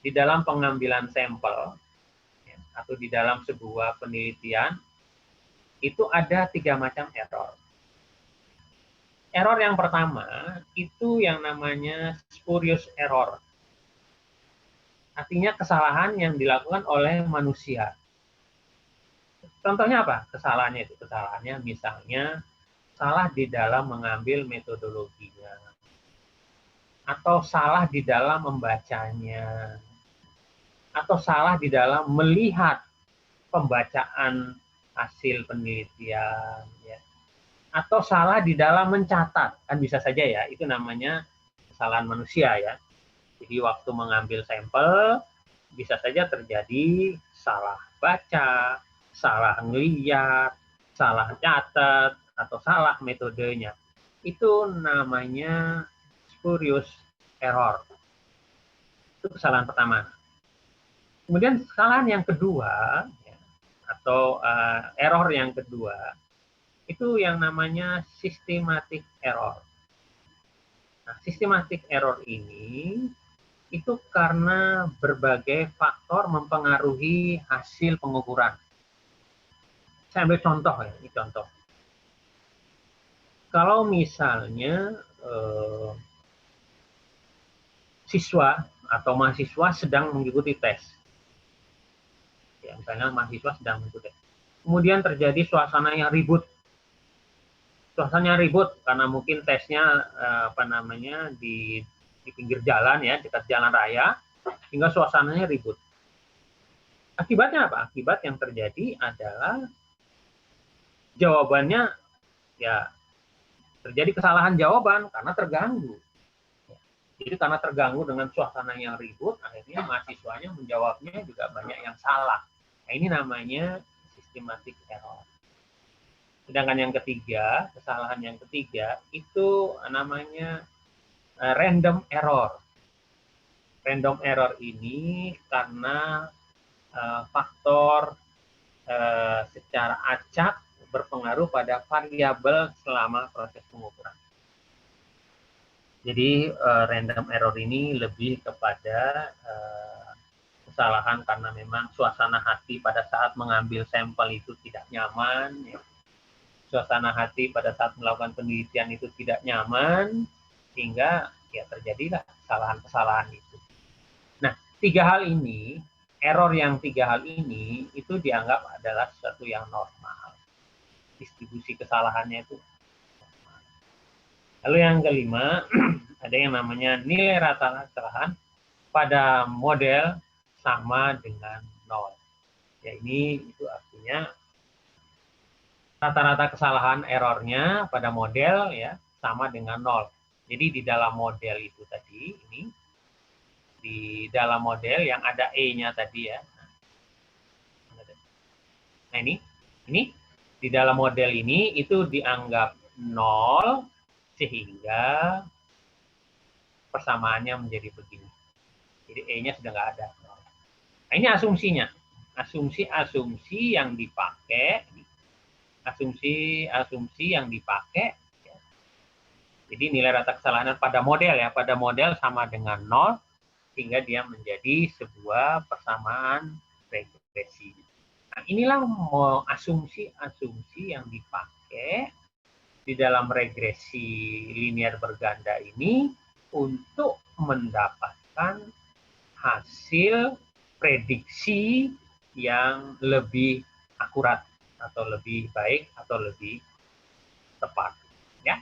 di dalam pengambilan sampel ya, atau di dalam sebuah penelitian itu ada 3 macam error. Error yang pertama itu yang namanya spurious error. Artinya kesalahan yang dilakukan oleh manusia. Contohnya apa? Kesalahannya misalnya salah di dalam mengambil metodologinya, atau salah di dalam membacanya, atau salah di dalam melihat pembacaan hasil penelitian, ya. Atau salah di dalam mencatat, kan bisa saja ya, itu namanya kesalahan manusia ya. Jadi waktu mengambil sampel bisa saja terjadi salah baca, salah ngeliat, salah catat, atau salah metodenya. Itu namanya spurious error. Itu kesalahan pertama. Kemudian kesalahan yang kedua, ya, atau error yang kedua, itu yang namanya systematic error. Nah, systematic error ini itu karena berbagai faktor mempengaruhi hasil pengukuran. Saya ambil contoh ya, ini contoh. Kalau misalnya siswa atau mahasiswa sedang mengikuti tes, ya, misalnya mahasiswa sedang mengikuti tes, kemudian terjadi suasana yang ribut, karena mungkin tesnya di pinggir jalan ya, dekat jalan raya, hingga suasananya ribut. Akibatnya apa? Akibat yang terjadi adalah jawabannya ya terjadi kesalahan jawaban karena terganggu. Jadi karena terganggu dengan suasana yang ribut, akhirnya mahasiswanya menjawabnya juga banyak yang salah. Nah, ini namanya systematic error. Sedangkan yang ketiga, kesalahan yang ketiga, itu namanya random error. Random error ini karena faktor secara acak berpengaruh pada variabel selama proses pengukuran. Jadi random error ini lebih kepada kesalahan karena memang suasana hati pada saat mengambil sampel itu tidak nyaman, ya. Suasana hati pada saat melakukan penelitian itu tidak nyaman, sehingga ya terjadilah kesalahan-kesalahan itu. Nah, error yang tiga hal ini itu dianggap adalah sesuatu yang normal. Distribusi kesalahannya itu normal. Lalu yang kelima, ada yang namanya nilai rata kesalahan pada model sama dengan 0. Ya, ini itu artinya rata-rata kesalahan errornya pada model ya sama dengan 0. Jadi di dalam model itu tadi, di dalam model yang ada E-nya tadi ya. Nah ini di dalam model ini itu dianggap 0 sehingga persamaannya menjadi begini. Jadi E-nya sudah nggak ada. Nah ini asumsinya. Asumsi-asumsi yang dipakai, ya. Jadi nilai rata kesalahan pada model sama dengan 0, sehingga dia menjadi sebuah persamaan regresi. Nah, inilah asumsi-asumsi yang dipakai di dalam regresi linear berganda ini untuk mendapatkan hasil prediksi yang lebih akurat atau lebih baik atau lebih tepat. Ya,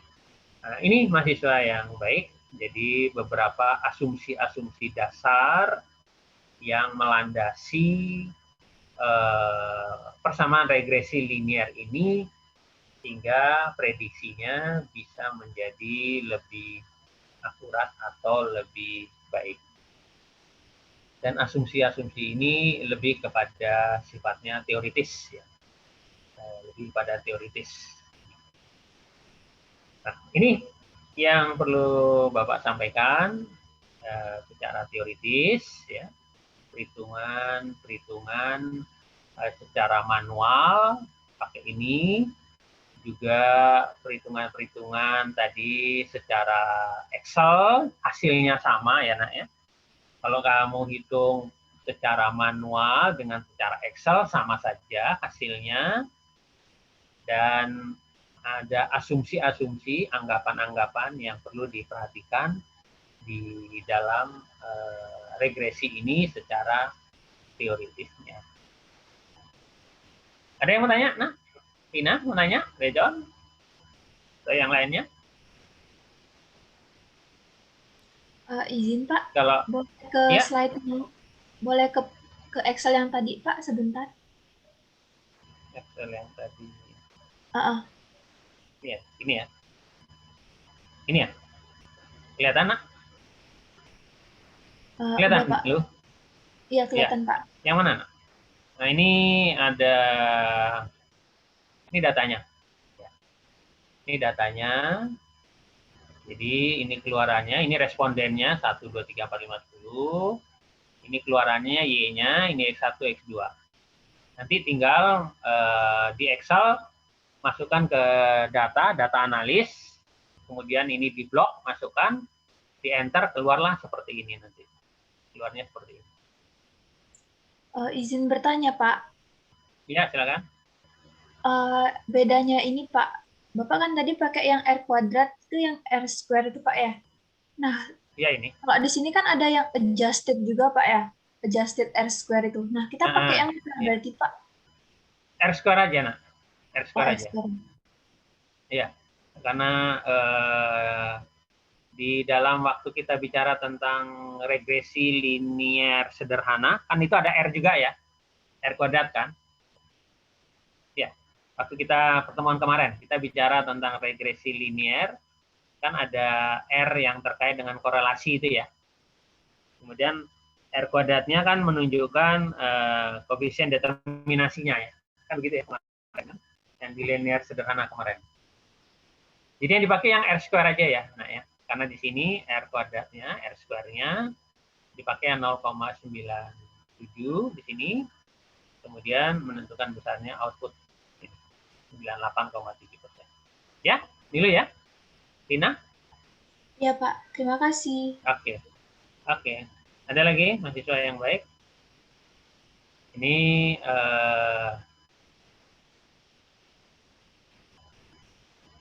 nah, ini mahasiswa yang baik. Jadi beberapa asumsi-asumsi dasar yang melandasi persamaan regresi linear ini sehingga prediksinya bisa menjadi lebih akurat atau lebih baik. Dan asumsi-asumsi ini lebih kepada sifatnya teoritis, ya. Lebih pada teoritis. Nah, ini yang perlu Bapak sampaikan secara teoritis, ya. Perhitungan secara manual pakai ini, juga perhitungan-perhitungan tadi secara Excel hasilnya sama ya nak ya. Kalau kamu hitung secara manual dengan secara Excel sama saja hasilnya, dan ada asumsi-asumsi, anggapan-anggapan yang perlu diperhatikan di dalam regresi ini secara teoritisnya. Ada yang mau tanya? Nah, Tina mau nanya? Bejon? Atau yang lainnya? Izin Pak, Kalau boleh ke ya, slide boleh ke Excel yang tadi Pak sebentar. Excel yang tadi. Uh, Ini ya, ini ya. Ini ya. Kelihatan, nak? udah Kelihatan, Pak, lu? iya Ya. kelihatan Pak. Yang mana, nak? Nah, ini datanya. Ya. Ini datanya. Jadi ini keluarannya, ini respondennya 1, 2, 3, 4, 5, 10. Ini keluarannya Y-nya, ini X1, X2. Nanti tinggal di Excel masukkan ke data analis, kemudian ini di blok, masukkan, di enter, keluarlah seperti ini nanti. Keluarnya seperti ini. Izin bertanya Pak, Ya, silakan. bedanya ini Pak, Bapak kan tadi pakai yang R kuadrat itu yang R square itu Pak ya. Nah, Ya, ini. kalau di sini kan ada yang adjusted juga Pak ya, adjusted R square itu. Nah, kita pakai yang mana Ya. berarti Pak? R square aja, nak. R Oh, square R aja. square. Iya, karena di dalam waktu kita bicara tentang regresi linier sederhana, kan itu ada R juga ya, R kuadrat kan. Ya, waktu kita pertemuan kemarin, kita bicara tentang regresi linier, kan ada R yang terkait dengan korelasi itu ya. Kemudian R kuadratnya kan menunjukkan koefisien determinasinya ya. Kan begitu ya kemarin, kan? Yang di linear sederhana kemarin. Jadi yang dipakai yang R square aja ya. Nah ya, karena di sini R kuadratnya, R square-nya dipakai yang 0,97 di sini. Kemudian menentukan besarnya output 98,7%. Ya, dulu ya. Tina? Iya Pak, terima kasih. Oke. Oke. Ada lagi mahasiswa yang baik? Ini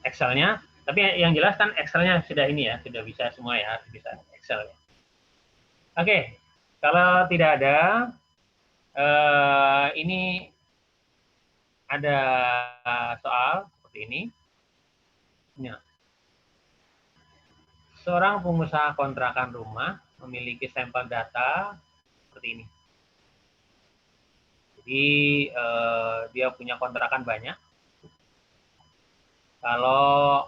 Excel-nya, tapi yang jelas kan Excel-nya sudah ini ya, sudah bisa semua ya, bisa Excel ya. Oke, kalau tidak ada, ini ada soal seperti ini. Ya. Seorang pengusaha kontrakan rumah memiliki sampel data seperti ini. Jadi dia punya kontrakan banyak. Kalau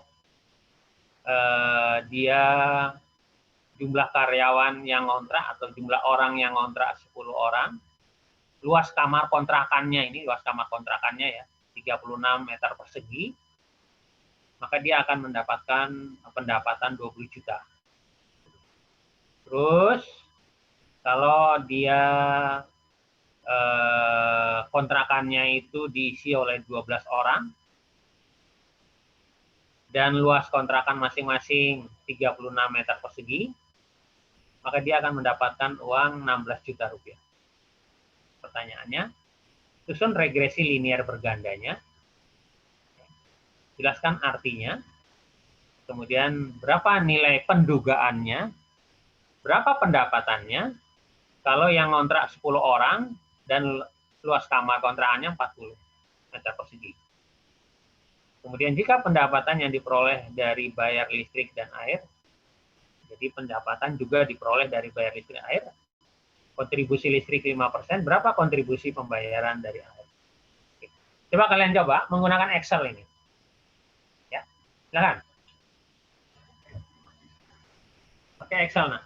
dia jumlah karyawan yang ngontrak atau jumlah orang yang ngontrak 10 orang, luas kamar kontrakannya ini, luas kamar kontrakannya ya, 36 meter persegi, maka dia akan mendapatkan pendapatan 20 juta. Terus kalau dia kontrakannya itu diisi oleh 12 orang dan luas kontrakan masing-masing 36 meter persegi, maka dia akan mendapatkan uang 16 juta rupiah. Pertanyaannya, susun regresi linier bergandanya, jelaskan artinya, kemudian berapa nilai pendugaannya, berapa pendapatannya, kalau yang ngontrak 10 orang dan luas kamar kontrakannya 40 meter persegi. Kemudian jika pendapatan yang diperoleh dari bayar listrik dan air, jadi pendapatan juga diperoleh dari bayar listrik dan air, kontribusi listrik 5%, berapa kontribusi pembayaran dari air? Coba kalian coba menggunakan Excel ini. Ya, silakan. Pakai Excel, nah.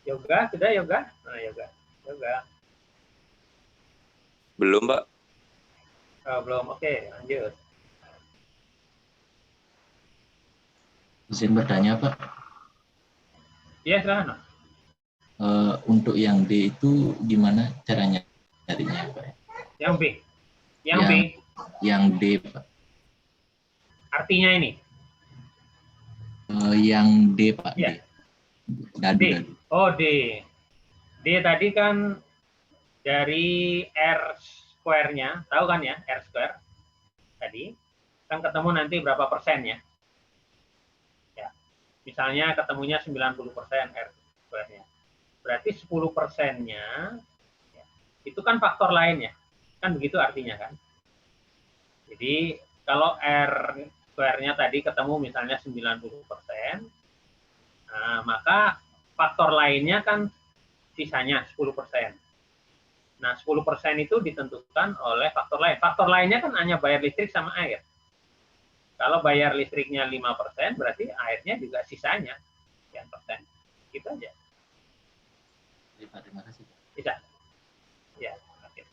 Yoga, sudah yoga? Nah, yoga. Belum, Pak. Oh, belum, oke, lanjut. Izin bertanya, Pak. Iya, silakan. Untuk yang D itu gimana caranya nyarinya, Pak? Yang B. Yang B. Yang D, Pak. Artinya ini. Yang D, Pak. Ya. D. D. Oh, D. D tadi kan dari R square-nya, tahu kan ya, R square tadi, kan ketemu nanti berapa persen ya. Ya. Misalnya ketemunya 90% R square-nya. Berarti 10%-nya, ya, itu kan faktor lain ya. Kan begitu artinya kan. Jadi, kalau R square-nya tadi ketemu misalnya 90%, nah, maka faktor lainnya kan sisanya 10%. Nah, 10% itu ditentukan oleh faktor lain. Faktor lainnya kan hanya bayar listrik sama air. Kalau bayar listriknya 5%, berarti airnya juga sisanya sekian persen. Gitu aja. Terima kasih. Bisa? Ya, oke.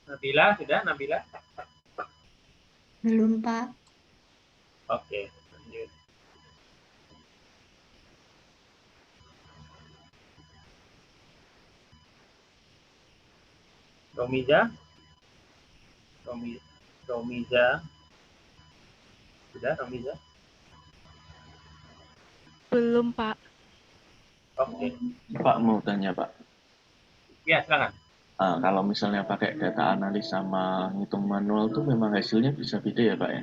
Nabila, sudah Nabila? Belum, Pak. Oke, lanjut. Romiza? Romiza? Sudah, Romiza? Belum, Pak. Oke. Pak mau tanya, Pak. Ya, silakan. Kalau misalnya pakai data analis sama ngitung manual tuh memang hasilnya bisa beda ya, Pak ya?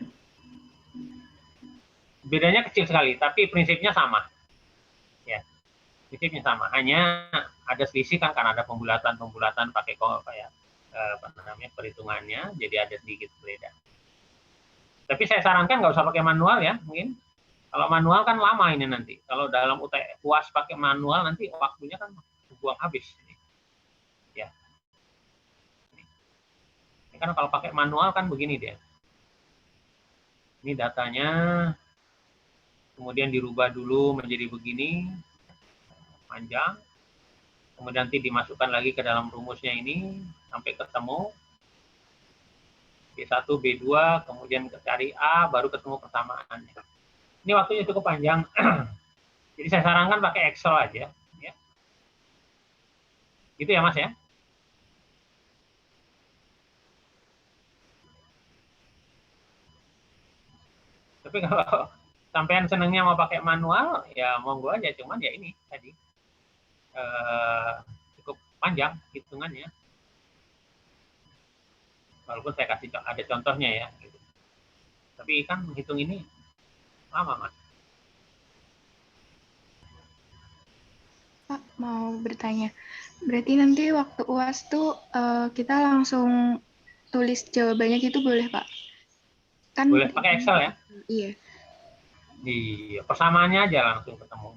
Bedanya kecil sekali, tapi prinsipnya sama. Ya, prinsipnya sama. Hanya ada selisih kan karena ada pembulatan pakai perhitungannya, jadi ada sedikit berbeda. Tapi saya sarankan nggak usah pakai manual ya, mungkin. Kalau manual kan lama ini nanti. Kalau dalam UAS pakai manual nanti waktunya kan buang habis. Ya. Ini kan kalau pakai manual kan begini dia. Ini datanya, kemudian dirubah dulu menjadi begini, panjang. Kemudian nanti dimasukkan lagi ke dalam rumusnya ini, sampai ketemu. B1, B2, kemudian cari A, baru ketemu persamaannya. Ini waktunya cukup panjang. Jadi saya sarankan pakai Excel aja. Ya. Gitu ya Mas ya? Tapi kalau sampean senengnya mau pakai manual, ya monggo aja. Cuman ya ini tadi cukup panjang hitungannya. Walaupun saya kasih ada contohnya ya. Gitu. Tapi kan menghitung ini lama Mas. Pak, mau bertanya. Berarti nanti waktu UAS tuh kita langsung tulis jawabannya gitu boleh, Pak? Kan Boleh pakai Excel ya? Iya. Iya, persamaannya aja langsung ketemu.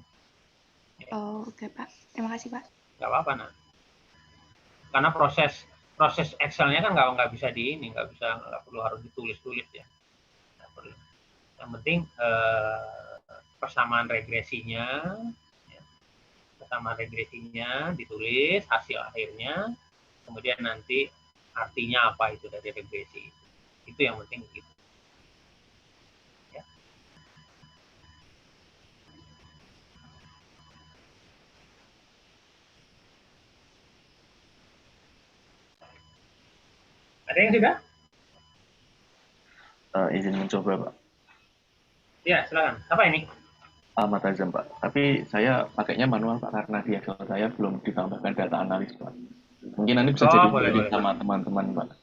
Oh, oke, Pak. Terima kasih, Pak. Nggak apa-apa, nah. Karena proses Excel-nya kan nggak bisa nggak perlu harus ditulis-tulis ya. Nggak perlu. Yang penting persamaan regresinya ditulis, hasil akhirnya, kemudian nanti artinya apa itu dari regresi itu yang penting gitu. Ya. Ada yang sudah? Izin mencoba, Pak. Ya, silakan. Apa ini? Ahmad Azam, Pak. Tapi saya pakainya manual, Pak, karena di Excel saya belum ditambahkan data analis, Pak. Mungkin nanti bisa jadi boleh. sama teman-teman, Pak.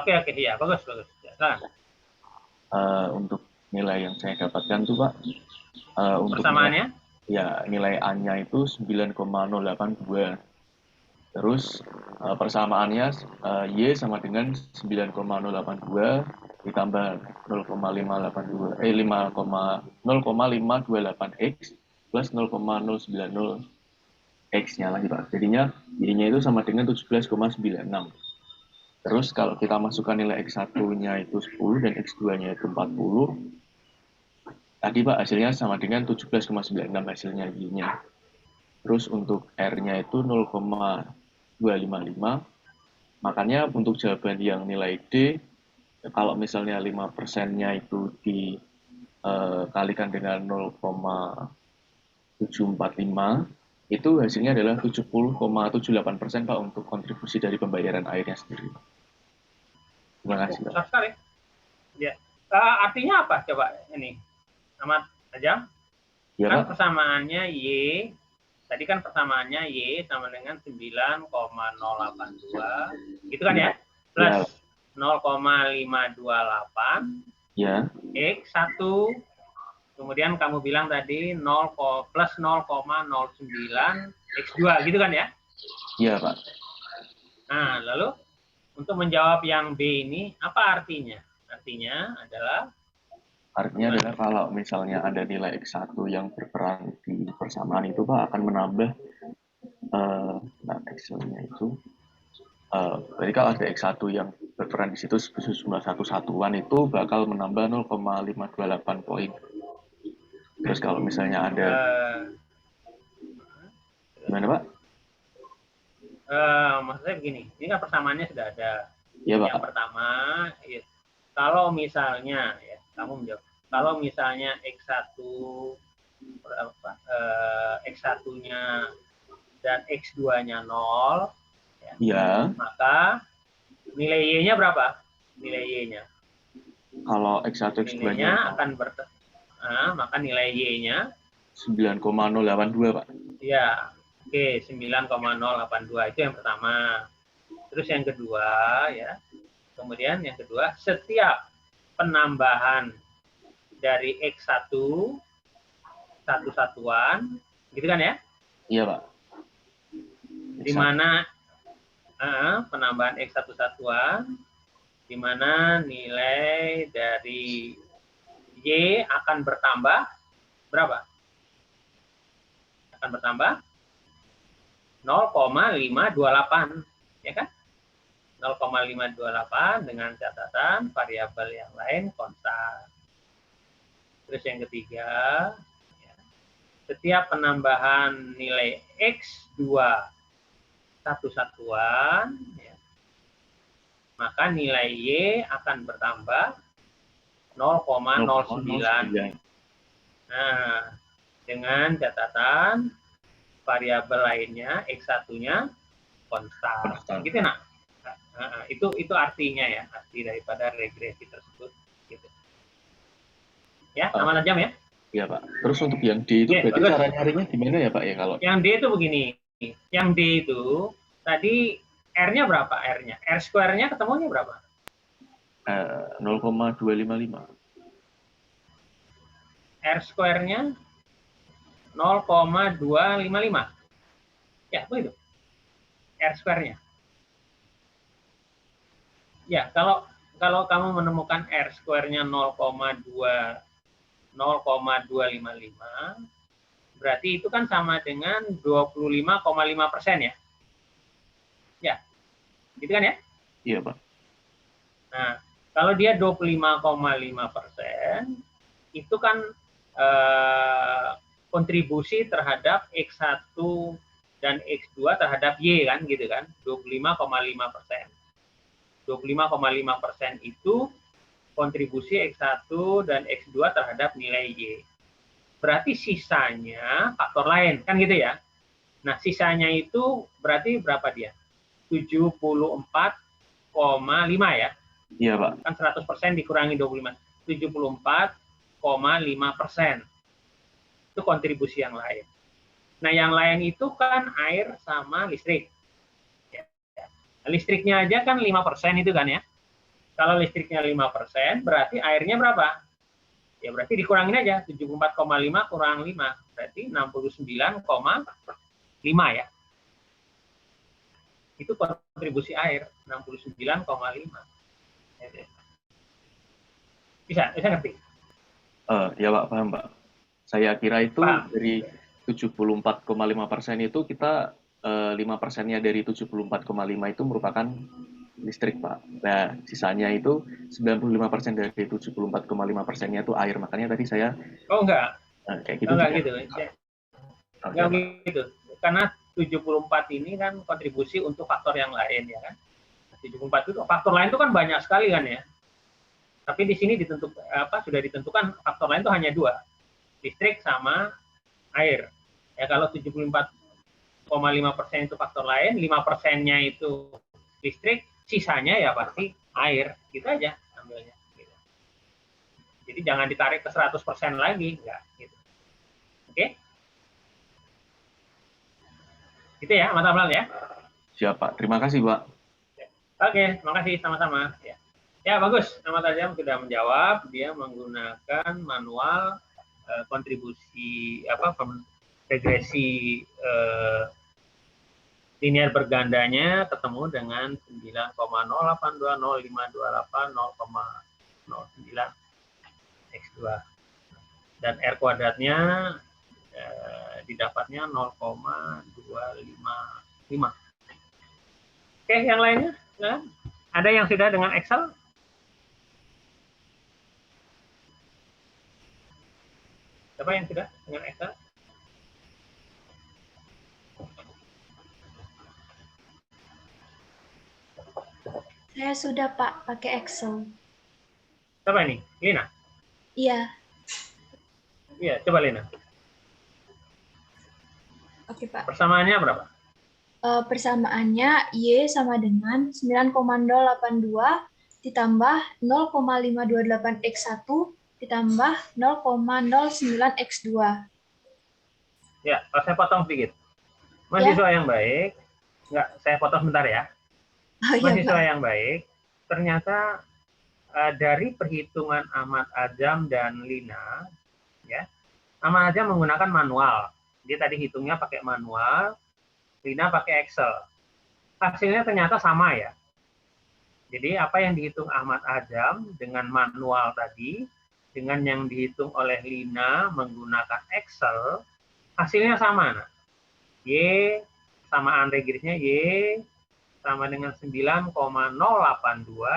Oke, ya, bagus. Ya, silakan. Untuk nilai yang saya dapatkan tuh, Pak, untuk Persamaannya? Nilai A-nya itu 9,082. Terus persamaannya Y sama dengan 9,082 ditambah 0,528X plus 0,090 X-nya lagi, Pak. Jadinya Y-nya itu sama dengan 17,96. Terus kalau kita masukkan nilai X1-nya itu 10 dan X2-nya itu 40, tadi, Pak, hasilnya sama dengan 17,96 hasilnya Y-nya. Terus untuk R-nya itu 0,255. Makanya untuk jawaban yang nilai D, kalau misalnya 5%-nya itu dikalikan dengan 0,745, itu hasilnya adalah 70,78%, Pak, untuk kontribusi dari pembayaran airnya sendiri. Terima kasih, Pak. Besar sekali. Ya. Artinya apa coba ini? Ahmad Azam? Ya, Kan Pak. persamaannya Y, tadi kan persamaannya Y sama dengan 9,082, gitu kan ya? Plus 0,528 Ya. X1, kemudian kamu bilang tadi plus 0,09 X2, gitu kan ya? Iya, Pak. Nah, lalu untuk menjawab yang B ini, apa artinya? Artinya adalah kalau misalnya ada nilai X1 yang berperan di persamaan itu, Pak, akan menambah Excel-nya itu. Jadi kalau ada X1 yang berperan di situ sejumlah satu satuan itu bakal menambah 0,528 poin. Terus kalau misalnya ada gimana, Pak? Maksudnya begini, ini kan persamaannya sudah ada. Ya, Pak. Yang pertama, ya, kalau misalnya ya kamu menjawab, kalau misalnya X1-nya dan X2-nya 0, ya, maka nilai Y-nya berapa? Nilai Y-nya. Kalau X1, X2-nya akan maka nilai Y-nya 9,082, Pak. Ya, oke, 9,082 itu yang pertama. Terus yang kedua ya. Kemudian yang kedua, setiap penambahan dari X1 satu satuan, gitu kan ya? Iya, Pak. Di mana penambahan X1 satuan, di mana nilai dari Y akan bertambah berapa? Akan bertambah 0,528, ya kan? 0,528 dengan catatan variabel yang lain konstan. Terus yang ketiga, ya, setiap penambahan nilai X2 satu satuan, ya, maka nilai Y akan bertambah 0,09. Nah, dengan catatan variabel lainnya, X1-nya konstan. Konstan. Gitu nak. Itu artinya ya, arti daripada regresi tersebut. Gitu. Ya, aman jam ya? Iya Pak. Terus untuk yang D itu Oke, berarti bagus. cara nyarinya gimana ya Pak ya kalau? Yang D itu begini. Yang D itu tadi R-nya berapa R-nya? R square-nya ketemunya berapa? 0,255. R square-nya 0,255. Ya, begitu. R square-nya. Ya, kalau kamu menemukan R square-nya 0,255, berarti itu kan sama dengan 25,5% ya? Ya, gitu kan ya? Iya Pak. Nah, kalau dia 25,5%, itu kan kontribusi terhadap X1 dan X2 terhadap Y kan, gitu kan? 25,5%. 25,5% itu kontribusi X1 dan X2 terhadap nilai Y. Berarti sisanya faktor lain, kan gitu ya? Nah, sisanya itu berarti berapa dia? 74,5 ya? Iya Pak. Kan 100% dikurangi 25. 74,5%. Itu kontribusi yang lain. Nah, yang lain itu kan air sama listrik. Listriknya aja kan 5% itu kan ya. Kalau listriknya 5%, berarti airnya berapa? Ya berarti dikurangin aja, 74,5 kurang 5. Berarti 69,5 ya. Itu kontribusi air, 69,5. Bisa ngerti? Ya Pak, paham Pak. Saya kira itu Paham. Dari 74,5% itu kita 5%-nya dari 74,5 itu merupakan listrik Pak. Nah, sisanya itu 95% dari 74,5%-nya itu air. Makanya tadi saya enggak. kayak gitu. Enggak gitu. Enggak Pak. gitu. Karena 74 ini kan kontribusi untuk faktor yang lain ya kan. 74 itu faktor lain itu kan banyak sekali kan ya. Tapi di sini sudah ditentukan faktor lain itu hanya 2. Listrik sama air. Ya kalau 74,5% itu faktor lain, 5%-nya itu listrik, sisanya ya pasti air. Gitu aja ambilnya. Gitu. Jadi jangan ditarik ke 100% lagi, enggak gitu. Oke? Gitu ya, Mas Amlan ya. Siap Pak. Terima kasih Pak. Oke, terima kasih sama-sama. Ya bagus. Ahmad Azam sudah menjawab. Dia menggunakan manual kontribusi regresi linear bergandanya ketemu dengan 9,0820528 X2 dan R kuadratnya didapatnya 0,255. Oke, yang lainnya ada yang sudah dengan Excel? Siapa yang sudah dengan Excel? Saya sudah Pak, pakai Excel. Siapa ini? Lina? Iya. Iya, coba Lina. Oke Pak. Persamaannya berapa? Persamaannya Y sama dengan 9,082 ditambah 0,528 X1 ditambah 0,09 X2. Ya, kalau saya potong sedikit. Mahasiswa yang baik, enggak, saya potong sebentar ya. Oh, iya, Mahasiswa Pak. yang baik, ternyata dari perhitungan Ahmad Azam dan Lina, ya, Ahmad Azam menggunakan manual. Dia tadi hitungnya pakai manual, Lina pakai Excel. Hasilnya ternyata sama ya. Jadi apa yang dihitung Ahmad Azam dengan manual tadi, dengan yang dihitung oleh Lina menggunakan Excel, hasilnya sama. Nah. Y, samaan regresnya Y, sama dengan 9,082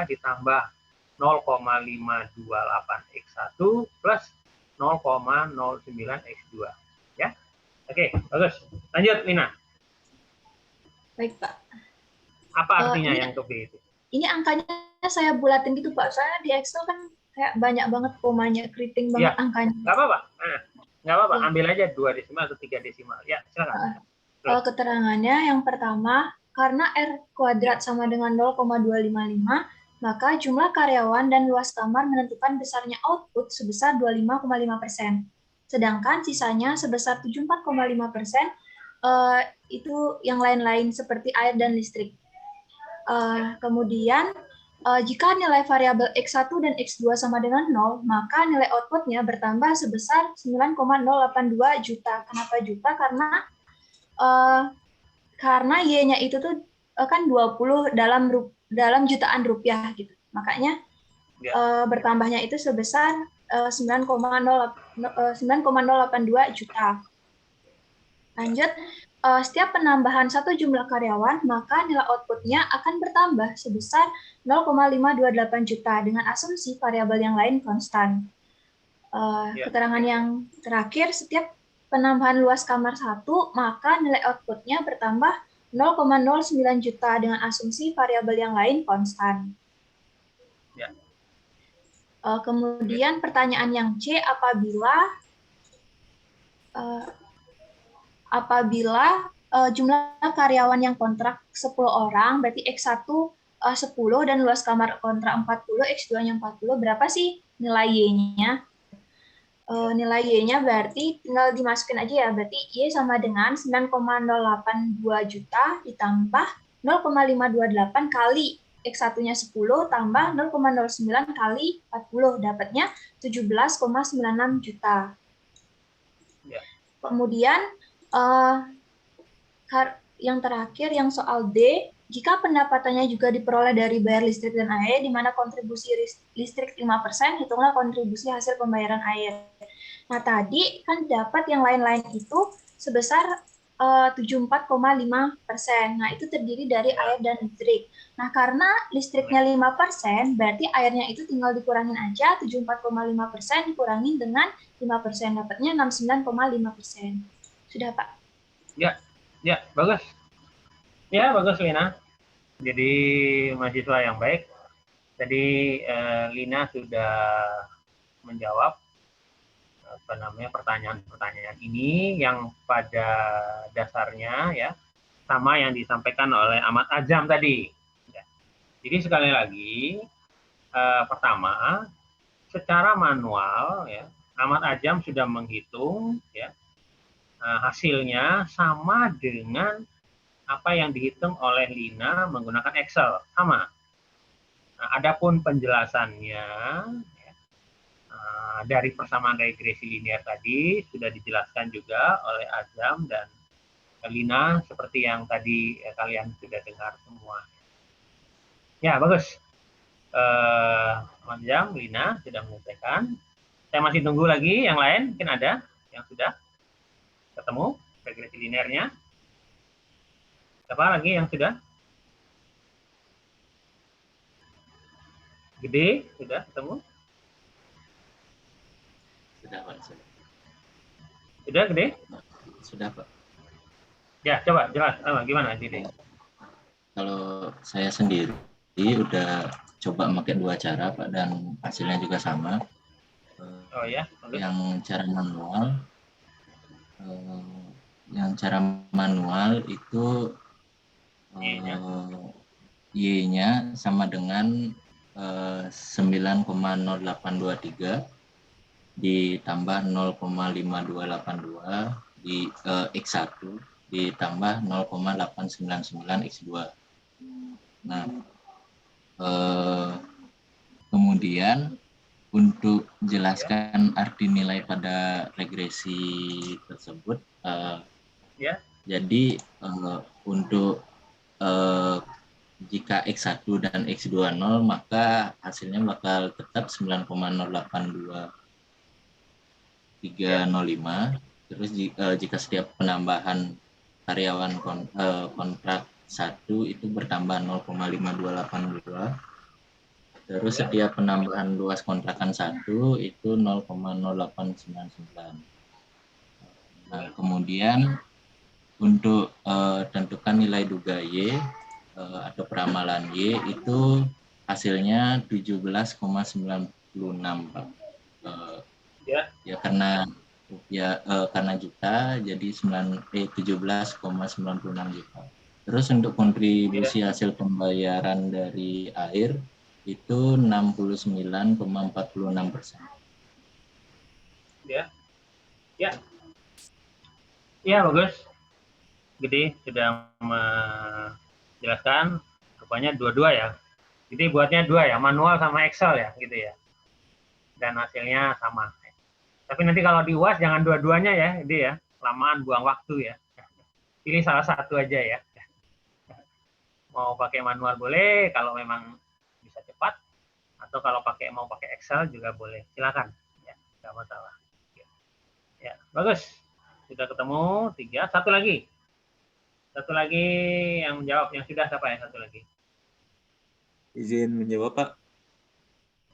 ditambah 0,528 X1 plus 0,09 X2. Ya. Oke, bagus. Lanjut, Lina. Baik, Pak. Apa artinya yang ke B itu? Ini angkanya saya bulatin gitu, Pak. Soalnya di Excel kan kayak banyak banget komanya, keriting banget angkanya. Nggak apa-apa. Nggak apa-apa. Ambil aja 2 desimal atau 3 desimal. Ya, silakan. Keterangannya yang pertama, karena R kuadrat sama dengan 0,255, maka jumlah karyawan dan luas kamar menentukan besarnya output sebesar 25,5%. Sedangkan sisanya sebesar 74,5% itu yang lain-lain seperti air dan listrik. Kemudian, jika nilai variabel X1 dan X2 sama dengan 0, maka nilai outputnya bertambah sebesar 9,082 juta. Kenapa juta? Karena Y-nya itu tuh kan 20 dalam jutaan rupiah gitu. Makanya bertambahnya itu sebesar 9,082 juta. Lanjut, setiap penambahan satu jumlah karyawan, maka nilai outputnya akan bertambah sebesar 0,528 juta dengan asumsi variabel yang lain konstan. Keterangan yang terakhir, setiap penambahan luas kamar 1, maka nilai outputnya bertambah 0,09 juta dengan asumsi variabel yang lain konstan. Kemudian pertanyaan yang C, apabila jumlah karyawan yang kontrak 10 orang, berarti X1 10 dan luas kamar kontrak 40, X2-nya 40, berapa sih nilai Y-nya? Nilai Y-nya berarti tinggal dimasukin aja ya, berarti Y sama dengan 9,082 juta ditambah 0,528 kali X1-nya 10 tambah 0,09 kali 40, dapatnya 17,96 juta. Kemudian yang terakhir, yang soal D, jika pendapatannya juga diperoleh dari bayar listrik dan air, di mana kontribusi listrik 5%, hitunglah kontribusi hasil pembayaran air. Nah, tadi kan dapat yang lain-lain itu sebesar 74,5%. Nah, itu terdiri dari air dan listrik. Nah, karena listriknya 5%, berarti airnya itu tinggal dikurangin aja, 74,5% dikurangin dengan 5%, dapatnya 69,5%. Sudah, Pak? Ya, bagus. Ya, bagus, Lina. Jadi, mahasiswa yang baik. Tadi Lina sudah menjawab pertanyaan-pertanyaan ini yang pada dasarnya ya sama yang disampaikan oleh Ahmad Azam tadi. Ya. Jadi sekali lagi, pertama, secara manual ya Ahmad Azam sudah menghitung ya hasilnya sama dengan apa yang dihitung oleh Lina menggunakan Excel, sama. Nah, adapun penjelasannya ya, dari persamaan regresi linear tadi sudah dijelaskan juga oleh Azam dan Lina seperti yang tadi kalian sudah dengar semua. Ya, bagus. Azam, Lina sudah menyampaikan. Saya masih tunggu lagi yang lain, mungkin ada yang sudah ketemu regresi linearnya. Siapa lagi yang sudah? Gede, sudah ketemu? Sudah, Pak. Sudah, Gede? Sudah, Pak. Ya, coba jelas. Gimana, Gede? Kalau saya sendiri udah coba pakai 2 cara, Pak, dan hasilnya juga sama. Oh ya? Yang cara manual itu Y-nya sama dengan 9,0823 ditambah 0,5282 di X1 ditambah 0,899 X2. Nah, kemudian untuk jelaskan arti nilai pada regresi tersebut, jadi untuk jika X1 dan X2 0, maka hasilnya bakal tetap 9,82305. Terus jika setiap penambahan karyawan kontrak 1 itu bertambah 0,5282. Terus setiap penambahan luas kontrakan 1 itu 0,0899. Nah, kemudian untuk tentukan nilai duga Y atau peramalan Y itu hasilnya 17,96, Pak. Ya karena juta jadi 17,96 juta. Terus untuk kontribusi hasil pembayaran dari air itu 69,46%. Ya, ya, ya bagus. Jadi sudah menjelaskan, rupanya dua-dua ya. Jadi buatnya dua ya, manual sama Excel ya, gitu ya. Dan hasilnya sama. Tapi nanti kalau di UAS jangan dua-duanya ya, ini ya, lamaan buang waktu ya. Pilih salah satu aja ya. Mau pakai manual boleh, kalau memang bisa cepat, atau kalau mau pakai Excel juga boleh. Silakan, ya, nggak masalah. Ya, bagus. Sudah ketemu 3. Satu lagi yang menjawab, yang sudah siapa ya? Satu lagi. Izin menjawab, Pak.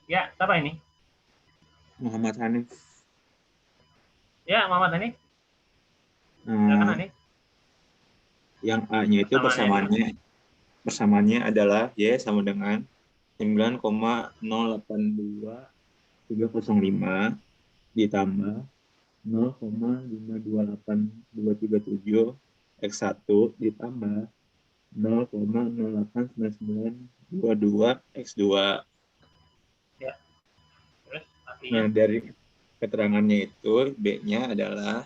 Ya, siapa ini? Muhammad Hanif. Ya, Muhammad Hanif. Silakan Hanif. Yang A-nya itu persamaannya adalah Y sama dengan 9,082305 ditambah 0,528237 X1 ditambah 0,089922 X2. Ya. Terus artinya? Nah, dari keterangannya itu B-nya adalah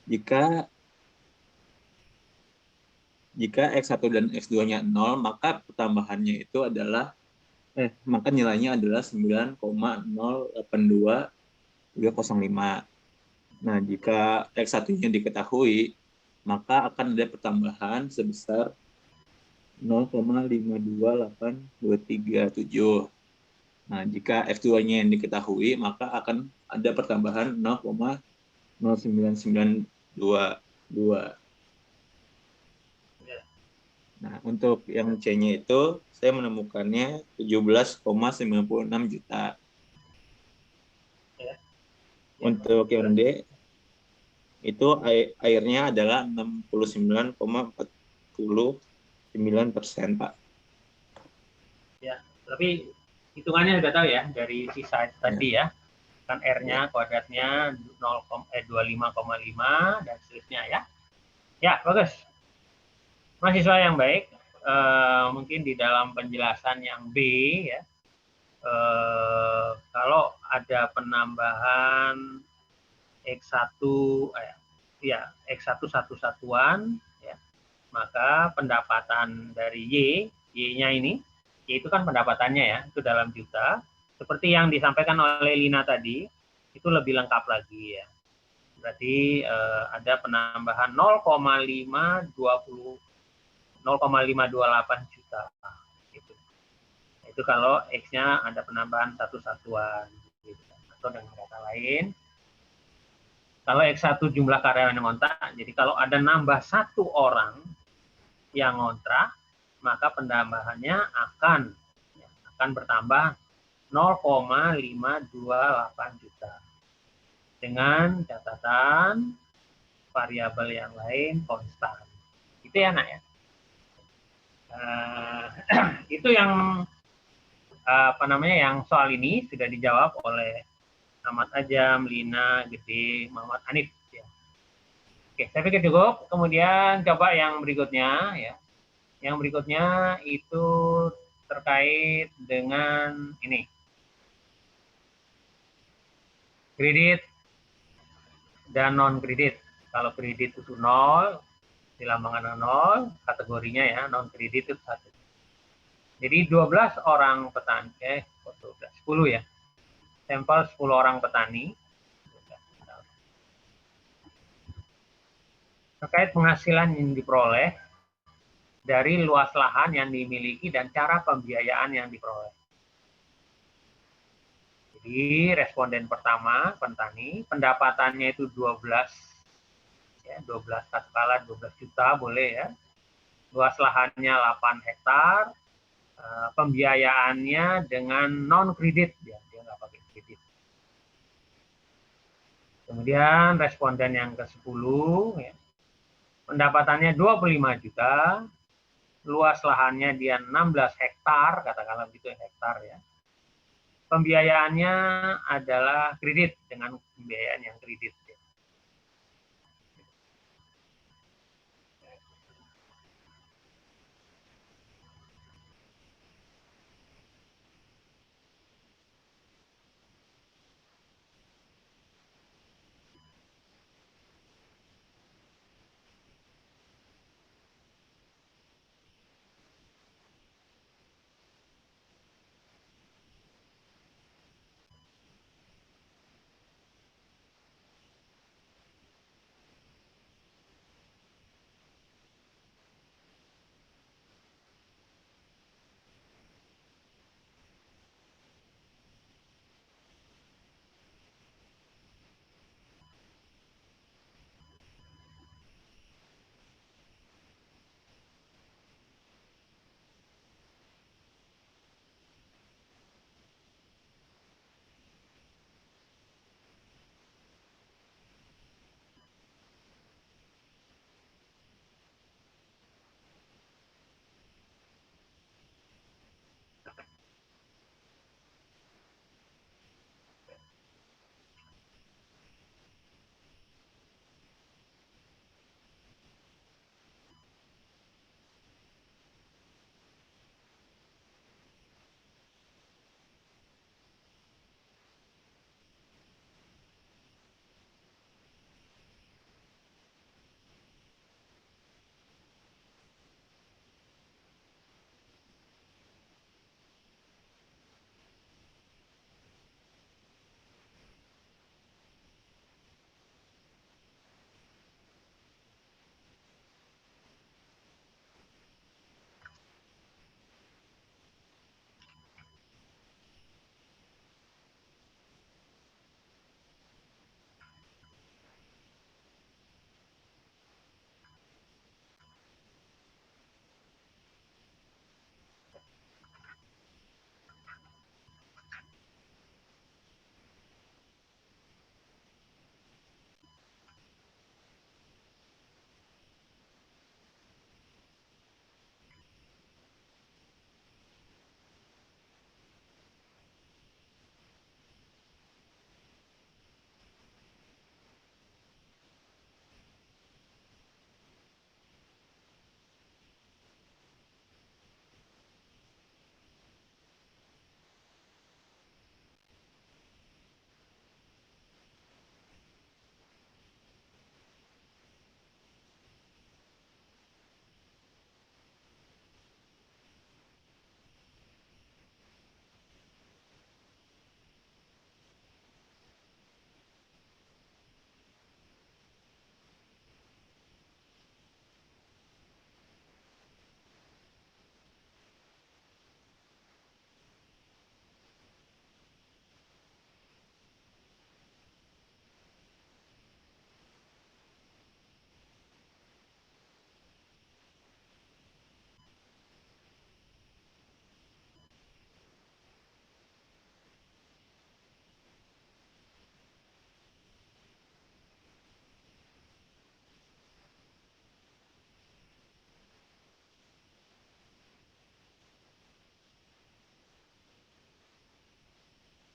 jika X1 dan X2-nya 0, maka pertambahannya itu adalah maka nilainya adalah 9,082305. Nah, jika X1-nya diketahui, maka akan ada pertambahan sebesar 0,528237. Nah, jika F2-nya yang diketahui, maka akan ada pertambahan 0,0992. Nah, untuk yang C-nya itu, saya menemukannya 17,96 juta. Untuk yang D, itu airnya adalah 69,49%, Pak. Ya, tapi hitungannya sudah tahu ya, dari sisa tadi ya. Kan R-nya kuadratnya 25,5 dan seterusnya ya. Ya, bagus. Mahasiswa yang baik, mungkin di dalam penjelasan yang B ya, kalau ada penambahan X1 X1 satu satuan ya, maka pendapatan dari Y-nya ini, Y itu kan pendapatannya ya, itu dalam juta. Seperti yang disampaikan oleh Lina tadi, itu lebih lengkap lagi ya. Berarti ada penambahan 0,528 juta. Itu kalau X-nya ada penambahan satu satuan. Gitu. Atau dengan kata lain, kalau X1 jumlah karyawan yang ngontrak, jadi kalau ada nambah satu orang yang ngontrak, maka penambahannya akan bertambah 0,528 juta. Dengan catatan variabel yang lain konstan. Itu ya, Nak ya. Itu yang yang soal ini sudah dijawab oleh Ahmad Ajam, Lina, Gede, Muhammad Hanif. Ya. Oke, saya pikir cukup. Kemudian coba yang berikutnya ya. Yang berikutnya itu terkait dengan ini. Kredit dan non-kredit. Kalau kredit itu 0, dilambangkan 0, kategorinya ya, non-kredit itu 1. Jadi 12 orang petani, 10 ya. Sampel 10 orang petani. Terkait penghasilan yang diperoleh dari luas lahan yang dimiliki dan cara pembiayaan yang diperoleh. Jadi responden pertama, petani, pendapatannya itu 12 katakanlah 12 juta boleh ya. Luas lahannya 8 hektar, pembiayaannya dengan non-kredit, dia nggak pakai kredit. Kemudian responden yang ke-10, ya, pendapatannya 25 juta, luas lahannya dia 16 hektar, katakanlah begitu hektar ya. Pembiayaannya adalah kredit dengan pembiayaan yang kredit.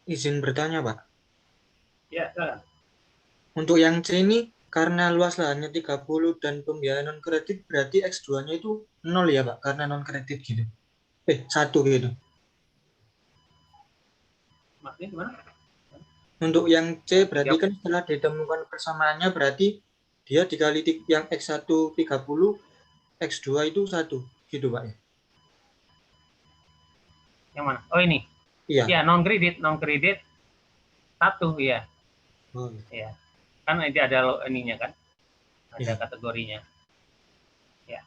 izin bertanya, Pak. Ya, silakan. Untuk yang C ini, karena luas lahannya 30 dan pembiayaan non-kredit, berarti X2-nya itu 0 ya, Pak? Karena non-kredit gitu. 1 gitu. Maksudnya gimana? Untuk yang C, berarti Ya, kan setelah ditemukan persamaannya, berarti dia dikali yang X1 30, X2 itu 1. Gitu, Pak ya? yang mana? Oh ini. Iya. Ya, non kredit 1 ya. Oh, iya. Ya. Kan nanti ada ininya kan? Ada Iya. kategorinya. Ya.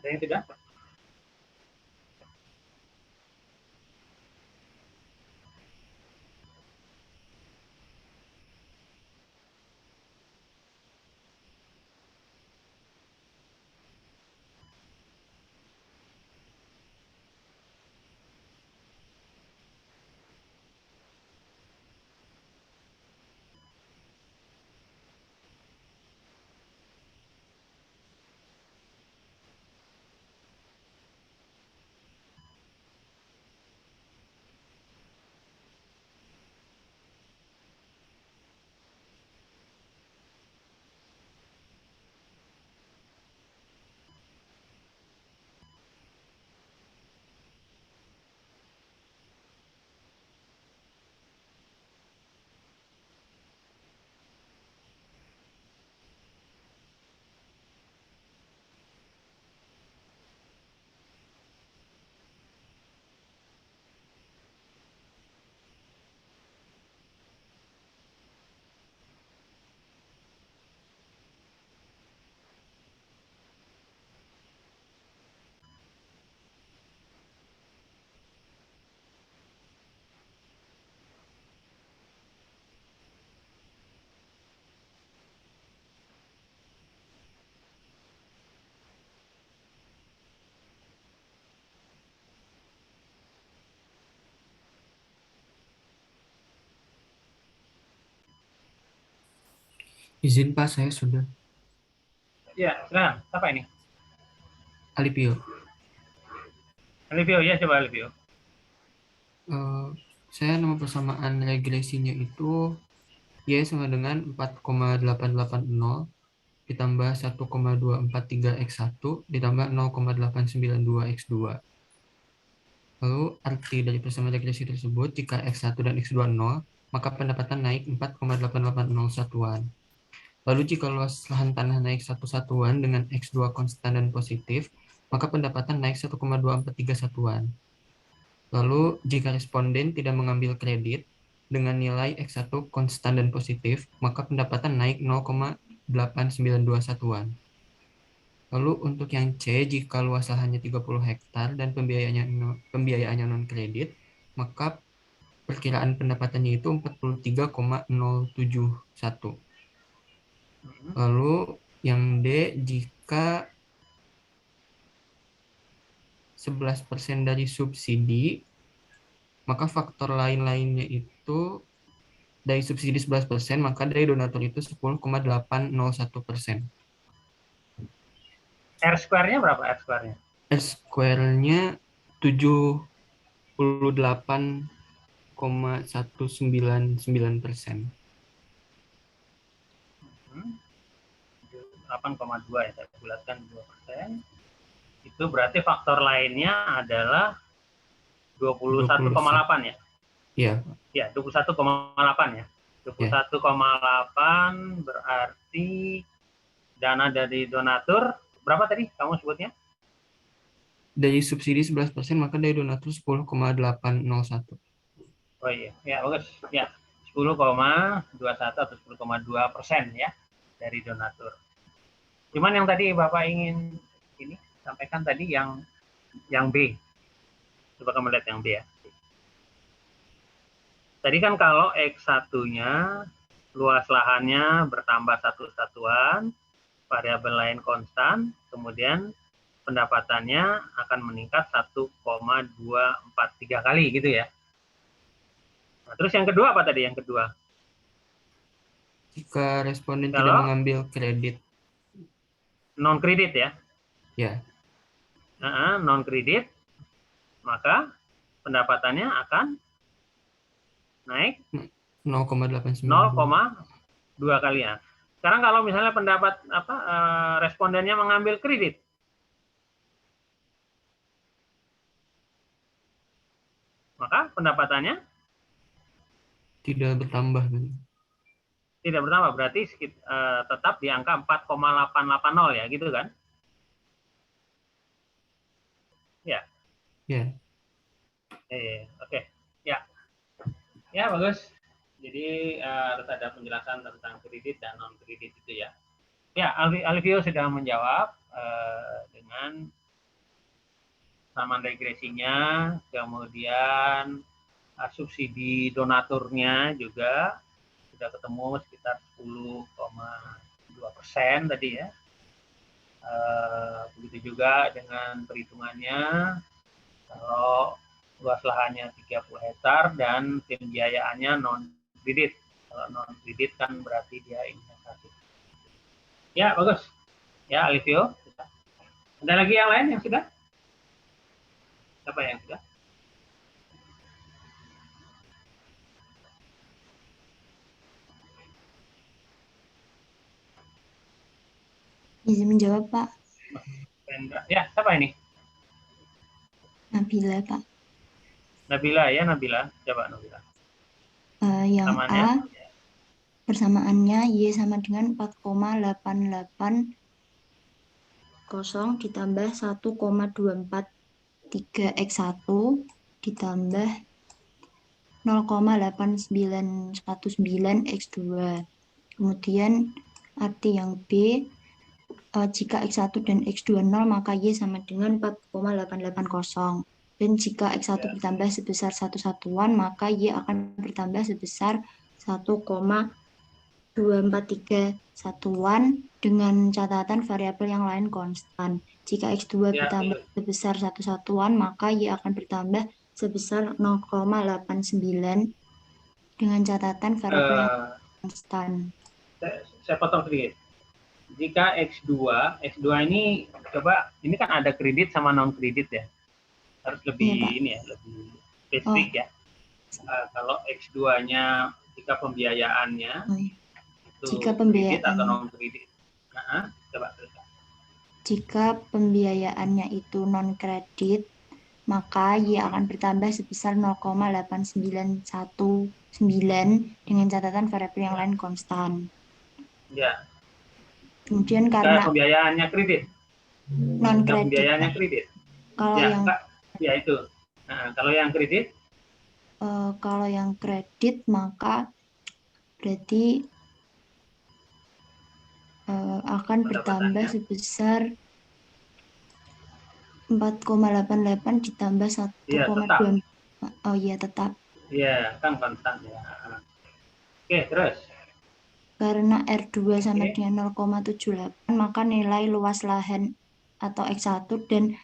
Ada yang tidak? Izin Pak, saya sudah. Ya, silakan. Apa ini? Alipio. Alivio, ya coba Alivio. Saya nama persamaan regresinya itu Y sama dengan 4,880 ditambah 1,243 X1 ditambah 0,892 Lalu arti dari persamaan regresi tersebut, jika X1 dan X2 0, maka pendapatan naik 4,880 satuan. Lalu jika luas lahan tanah naik 1 satuan dengan X2 konstan dan positif, maka pendapatan naik 1,243 satuan. Lalu jika responden tidak mengambil kredit dengan nilai X1 konstan dan positif, maka pendapatan naik 0,892 satuan. Lalu untuk yang C, jika luas lahannya 30 hektar dan pembiayaannya non-kredit, maka perkiraan pendapatannya itu 43,071. Lalu yang D, jika 11% dari subsidi, maka faktor lain-lainnya itu dari subsidi 11%, maka dari donatur itu 10,801%. R square-nya berapa R square-nya? R square-nya 78,199%. 8,2 ya, saya bulatkan 2%. Itu berarti faktor lainnya adalah 21,8 ya? Iya. Ya, 21,8 ya. 21,8 berarti dana dari donatur berapa tadi kamu sebutnya? Dari subsidi 11%, maka dari donatur 10,801. Oh iya, ya bagus. Ya, 10,21 atau 10,2% ya dari donatur. Cuman yang tadi Bapak ingin ini sampaikan tadi yang B. Coba kamu lihat yang B ya. Tadi kan kalau X1-nya luas lahannya bertambah 1 satuan, variabel lain konstan, kemudian pendapatannya akan meningkat 1,243 kali gitu ya. Nah, terus yang kedua apa tadi yang kedua? Jika responden tidak mengambil kredit. Non-kredit ya? Ya. Non-kredit, maka pendapatannya akan naik 0,892 kali ya. Sekarang kalau misalnya respondennya mengambil kredit, maka pendapatannya tidak bertambah. Tidak bertambah, berarti tetap di angka 4,880 ya, gitu kan? Ya. Ya. Oke. Ya. Ya, bagus. Jadi harus ada penjelasan tentang kredit dan non kredit itu ya. Ya, Alvio sudah menjawab dengan samaan regresinya, kemudian subsidi donaturnya juga sudah ketemu sekitar 10,2% tadi ya. Begitu juga dengan perhitungannya kalau luas lahannya 30 hektar dan pembiayaannya non-kredit. Kalau non-kredit kan berarti dia investasi. Ya, bagus. Ya, Alivio. Ada lagi yang lain yang sudah? Siapa yang sudah? Izin menjawab, Pak. Ya, siapa ini? Nabila, Pak. Nabila ya, Nabila. Coba Nabila. Yang A, persamaannya Y sama dengan 4,880 ditambah 1,243 X1 ditambah 0,8919 X2. Kemudian arti yang B, jika X1 dan X2 0, maka Y sama dengan 4,880. Dan jika X1 bertambah sebesar 1 satuan, maka Y akan bertambah sebesar 1,243 satuan dengan catatan variabel yang lain konstan. Jika X2 bertambah sebesar 1 satuan, maka Y akan bertambah sebesar 0,89 dengan catatan variabel yang konstan. saya potong sedikit. Jika X2 ini coba, ini kan ada kredit sama non kredit ya. Harus lebih Iya, Pak. ini ya, lebih spesifik ya. Kalau X2-nya jika pembiayaannya itu Jika kredit atau pembiayaan non kredit. Coba teruskan. Jika pembiayaannya itu non kredit, maka Y akan bertambah sebesar 0,8919 dengan catatan variabel yang lain konstan. Ya. Kemudian Jika karena pembiayaannya kredit. non Jika kredit, pembiayaannya kredit. kalau Ya, yang Kak. Ya itu. Kalau yang kredit, kalau yang kredit maka berarti akan bertambah pendapatannya. sebesar 4,88 ditambah 1,2. Oh iya, tetap. Iya, kan konstan ya. Oke, terus. Karena R2 sama dengan 0,78, maka nilai luas lahan atau X1 dan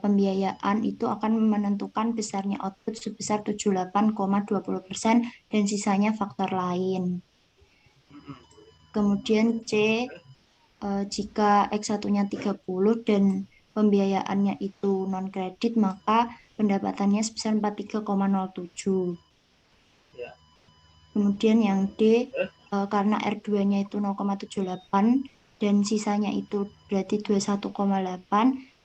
pembiayaan itu akan menentukan besarnya output sebesar 78,20% dan sisanya faktor lain. Kemudian C, jika X1-nya 30 dan pembiayaannya itu non kredit, maka pendapatannya sebesar 43,07. Ya. Kemudian yang D, karena R2-nya itu 0,78 dan sisanya itu berarti 21,8,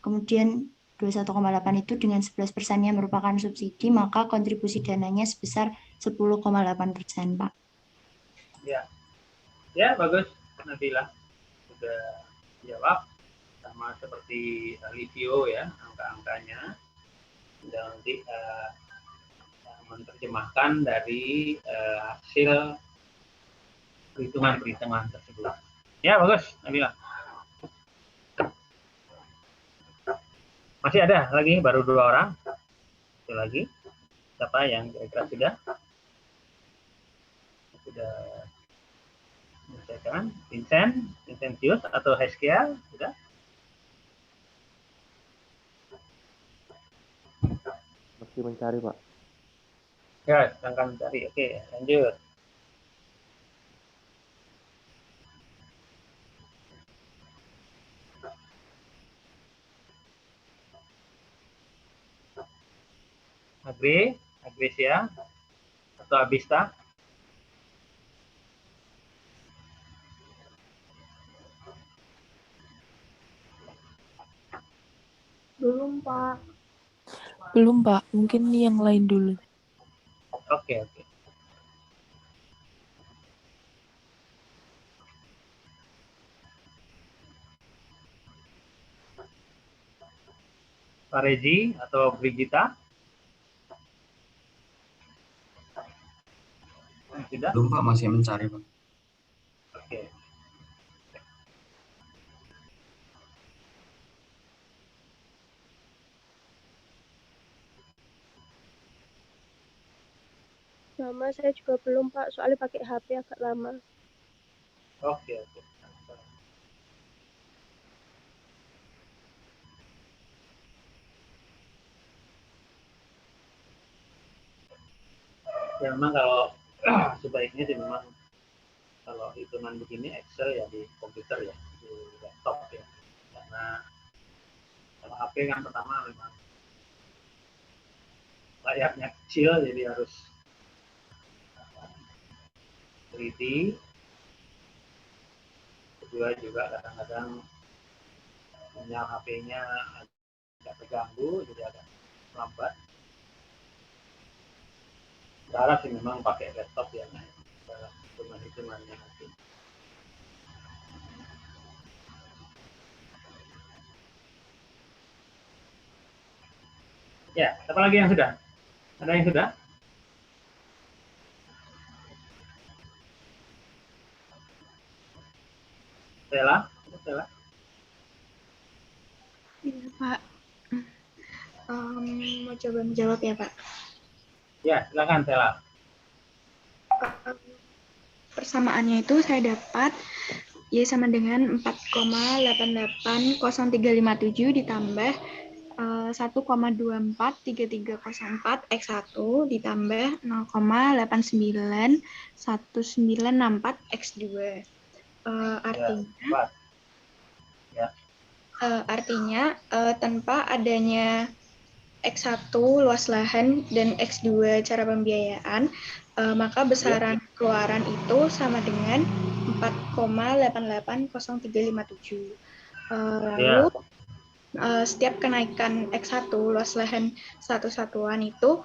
kemudian 21,8 itu dengan 11%-nya merupakan subsidi, maka kontribusi dananya sebesar 10,8%, Pak. Ya. Ya, bagus. Nabila sudah jawab sama seperti Livio ya, angka-angkanya. Dan nanti menerjemahkan dari hasil perhitungan-perhitungan tersebut. Ya, bagus, Nabila. Masih ada lagi, baru 2 orang. Satu lagi. Siapa yang kira-kira sudah menyelesaikan? Vincentius atau Heskia? Sudah? Masih mencari, Pak. Ya, sedangkan mencari. Oke, lanjut. Agresia, atau Abista? Belum, Pak. Belum, Pak. Mungkin yang lain dulu. Oke. Pak Regi atau Brigita? Tidak? Belum, Pak, masih mencari, Pak. Oke. Sama saya juga belum, Pak. Soalnya pakai HP agak lama. Oke. Ya, memang kalau sebaiknya sih memang kalau hitungan begini Excel ya di komputer ya, di laptop ya. Karena kalau HP kan pertama memang layarnya kecil, jadi harus 3D. Kedua juga kadang-kadang sinyal HP-nya agak terganggu, jadi agak lambat. Berharap sih memang pakai laptop ya, hitungan-hitungannya nanti. Ya, apa lagi yang sudah? Ada yang sudah? Stella? Iya, Pak. Mau coba menjawab ya, Pak? Ya, silakan Stella. Persamaannya itu saya dapat Y sama dengan 4,880357 ditambah 1,243304 X1 ditambah 0,891964 X2. Artinya, Ya. Artinya tanpa adanya X1 luas lahan dan X2 cara pembiayaan, maka besaran keluaran itu sama dengan 4,880357. Lalu setiap kenaikan X1 luas lahan satu satuan itu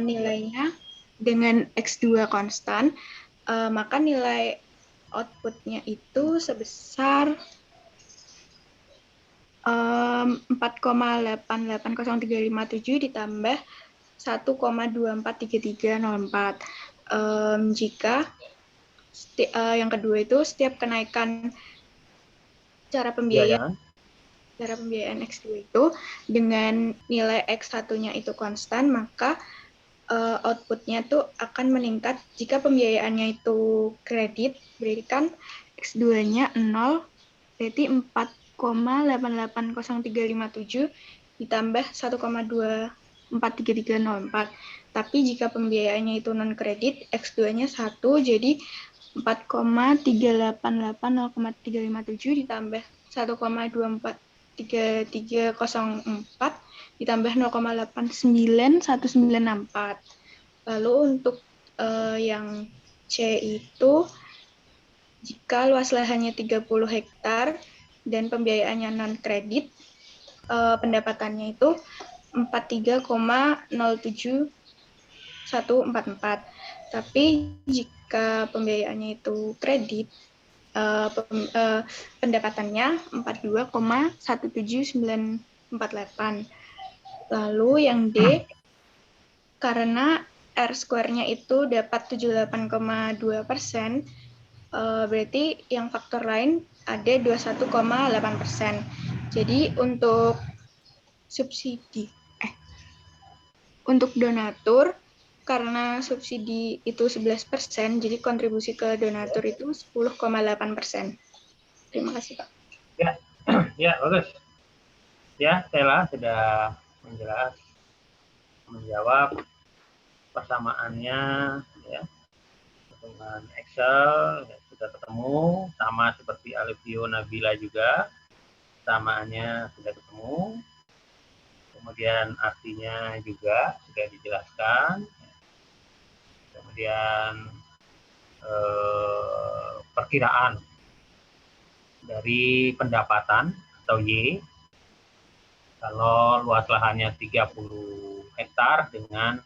nilainya dengan X2 konstan, maka nilai outputnya itu sebesar 4,880357 ditambah 1,243304. Jika yang kedua itu setiap kenaikan cara pembiayaan X2 itu dengan nilai X1-nya itu konstan, maka outputnya tuh akan meningkat. Jika pembiayaannya itu kredit, berarti kan X2-nya 0, berarti 4,880357 ditambah 1,243304. Tapi jika pembiayaannya itu non kredit, X2-nya 1, jadi 4,388,0357 ditambah 1,243304 ditambah 0,891964. Lalu untuk yang C itu, jika luas lahannya 30 hektar dan pembiayaannya non kredit, pendapatannya itu 43,07144. Tapi jika pembiayaannya itu kredit, pendapatannya 42,17948. Lalu yang D, karena R-square-nya itu dapat 78,2%, berarti yang faktor lain ada 21,8%. Jadi untuk subsidi, untuk donatur, karena subsidi itu 11%, jadi kontribusi ke donatur itu 10,8%. Terima kasih, Pak. Ya, bagus. Ya, Stella sudah menjawab persamaannya ya dengan Excel ya, sudah ketemu, sama seperti Alivio Nabila juga samaannya sudah ketemu, kemudian artinya juga sudah dijelaskan, kemudian perkiraan dari pendapatan atau Y, kalau luas lahannya 30 hektar dengan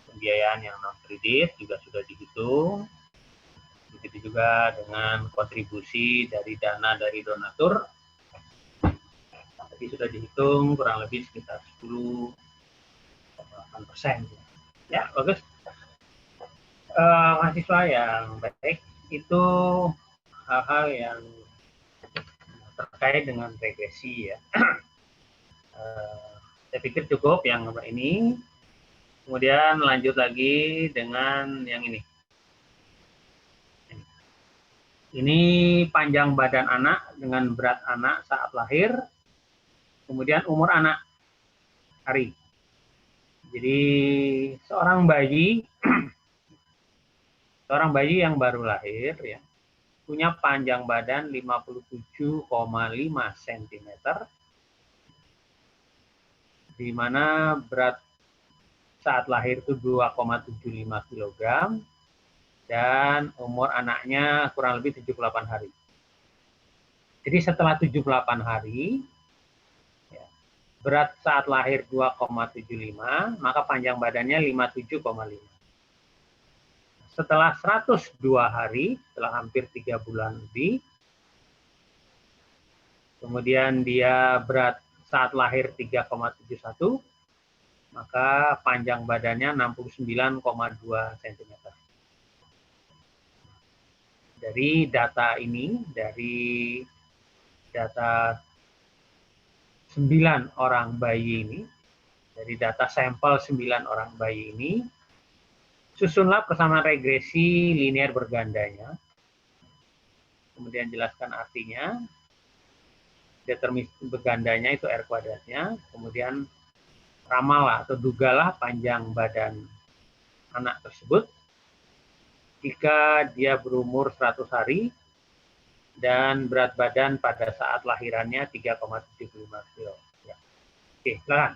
pembiayaan yang non kredit juga sudah dihitung. Begitu juga dengan kontribusi dari dana dari donatur, tapi sudah dihitung kurang lebih sekitar 10,8%. Ya, bagus. Mahasiswa yang baik, itu hal-hal yang terkait dengan regresi ya. Saya pikir cukup yang ini. Kemudian lanjut lagi dengan yang ini. Ini panjang badan anak dengan berat anak saat lahir. Kemudian umur anak hari. Jadi seorang bayi yang baru lahir ya, punya panjang badan 57,5 cm, di mana berat saat lahir itu 2,75 kg, dan umur anaknya kurang lebih 78 hari. Jadi setelah 78 hari, ya, berat saat lahir 2,75, maka panjang badannya 57,5. Setelah 102 hari, setelah hampir 3 bulan lebih, kemudian dia berat saat lahir 3,71, maka panjang badannya 69,2 cm. Dari data ini, dari data 9 orang bayi ini, dari data sampel 9 orang bayi ini, susunlah persamaan regresi linear bergandanya. Kemudian jelaskan artinya. Determinis bergandanya itu R kuadratnya. Kemudian ramalah atau dugalah panjang badan anak tersebut jika dia berumur 100 hari dan berat badan pada saat lahirannya 3,75 kilo. Ya. Oke, silakan.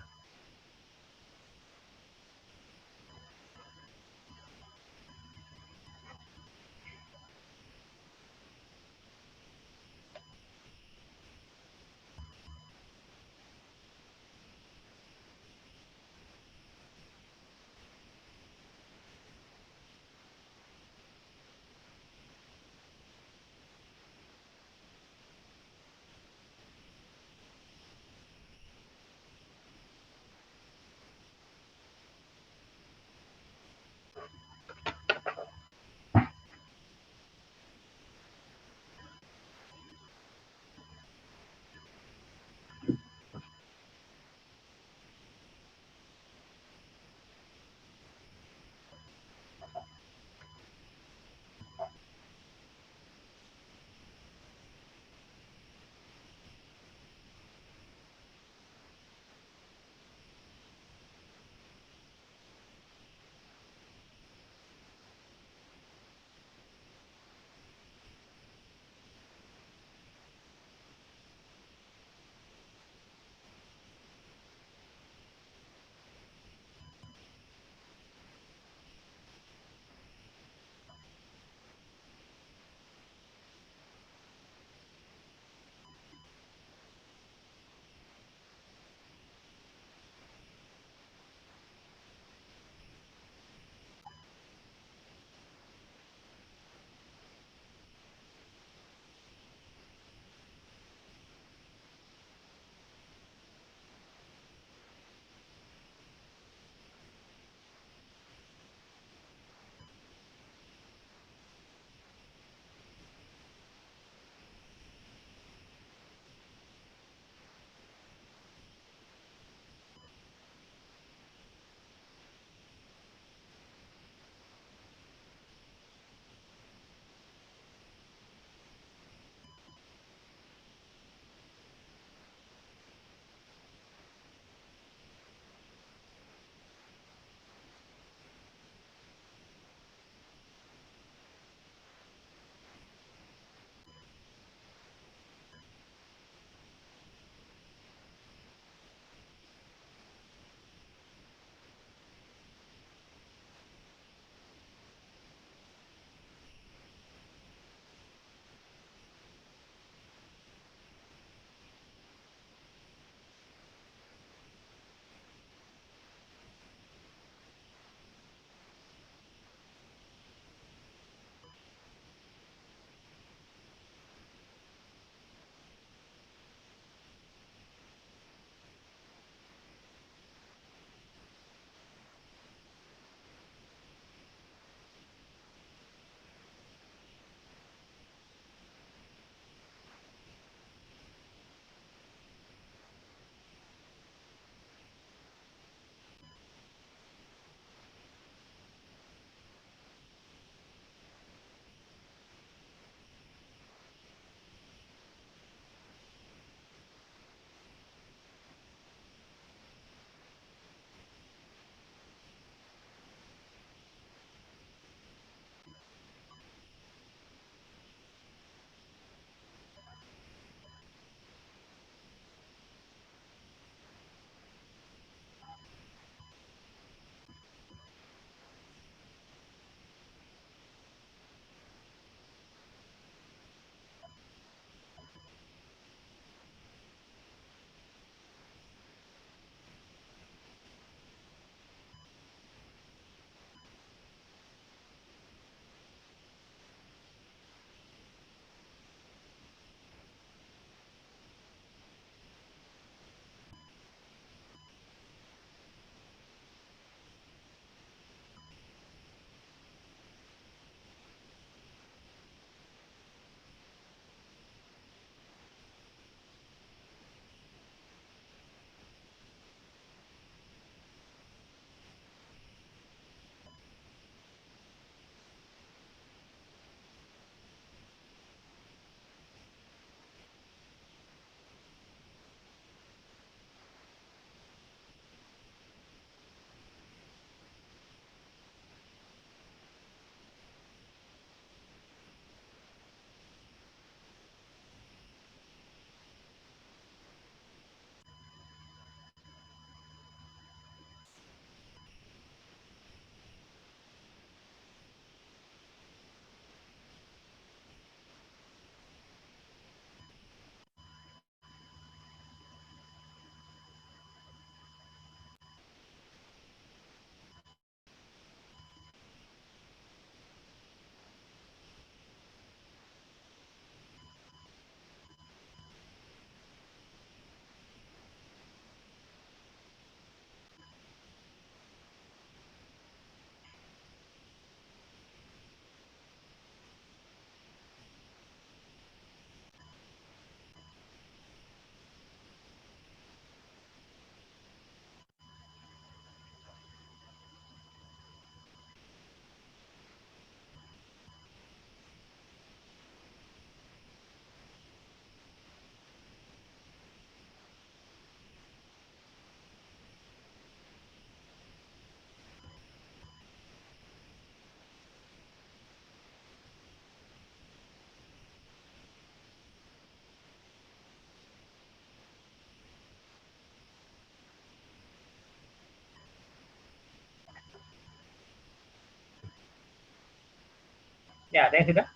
Ya, ada yang sudah?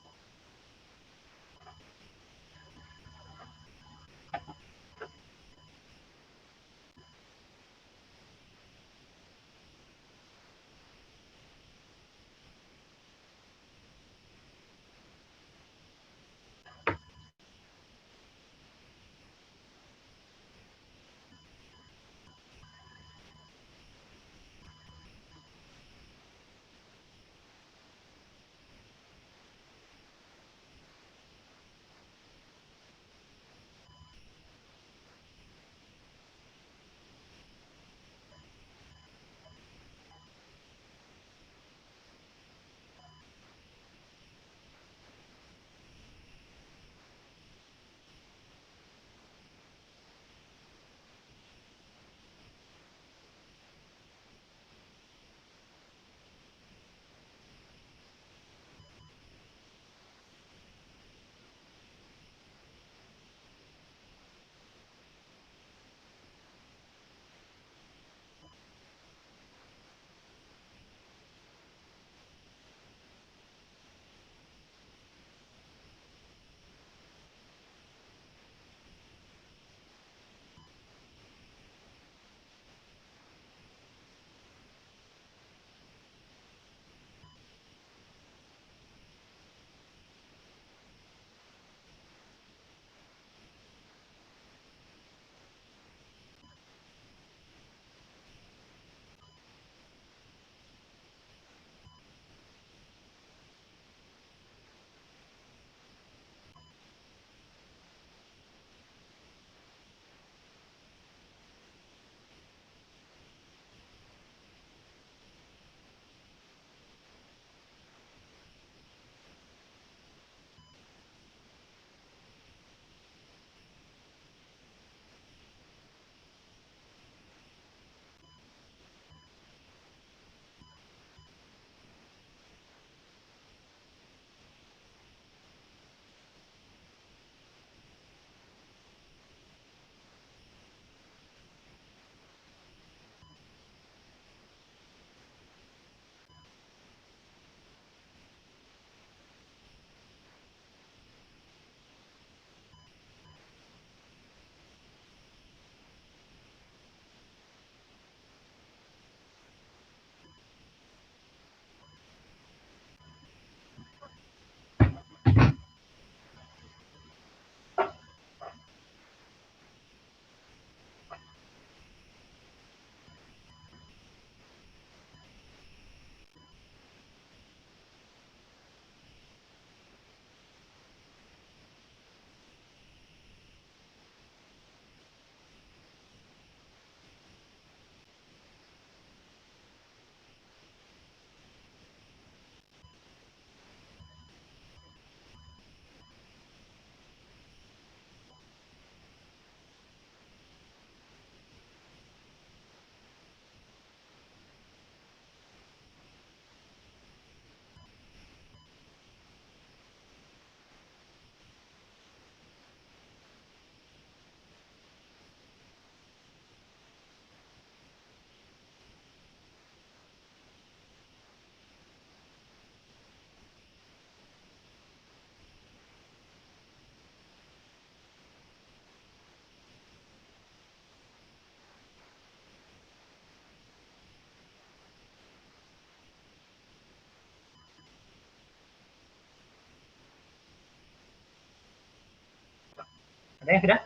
Ada yang sudah?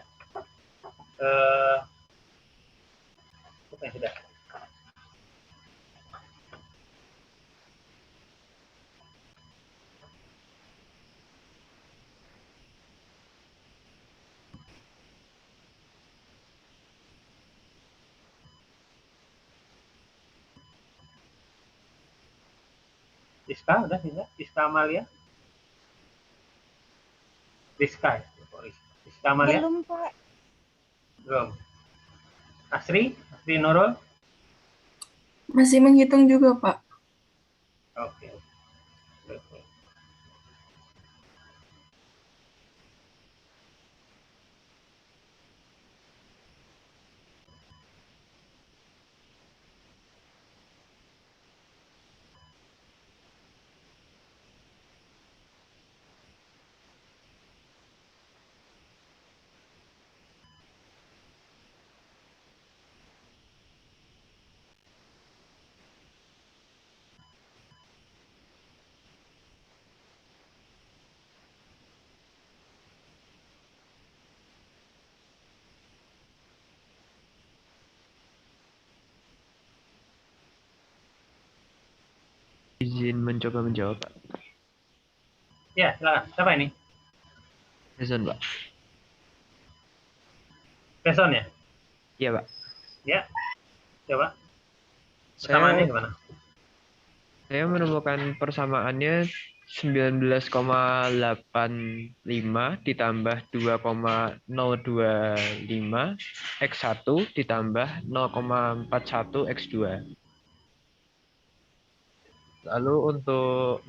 Apa yang sudah? Rizka, udah tidak? Rizka Amalia? Rizka ya? Rizka Amalia? Belum, Pak. Belum. Asri? Asri Nurul? Masih menghitung juga, Pak. Oke. izin mencoba menjawab, Pak. Ya, silakan. Siapa ini? Jason, Pak. Jason ya? Iya, Pak. Ya. Coba. Persamaannya gimana? Saya menemukan persamaannya 19,85 ditambah 2,025 X1 ditambah 0,41 X2. Lalu untuk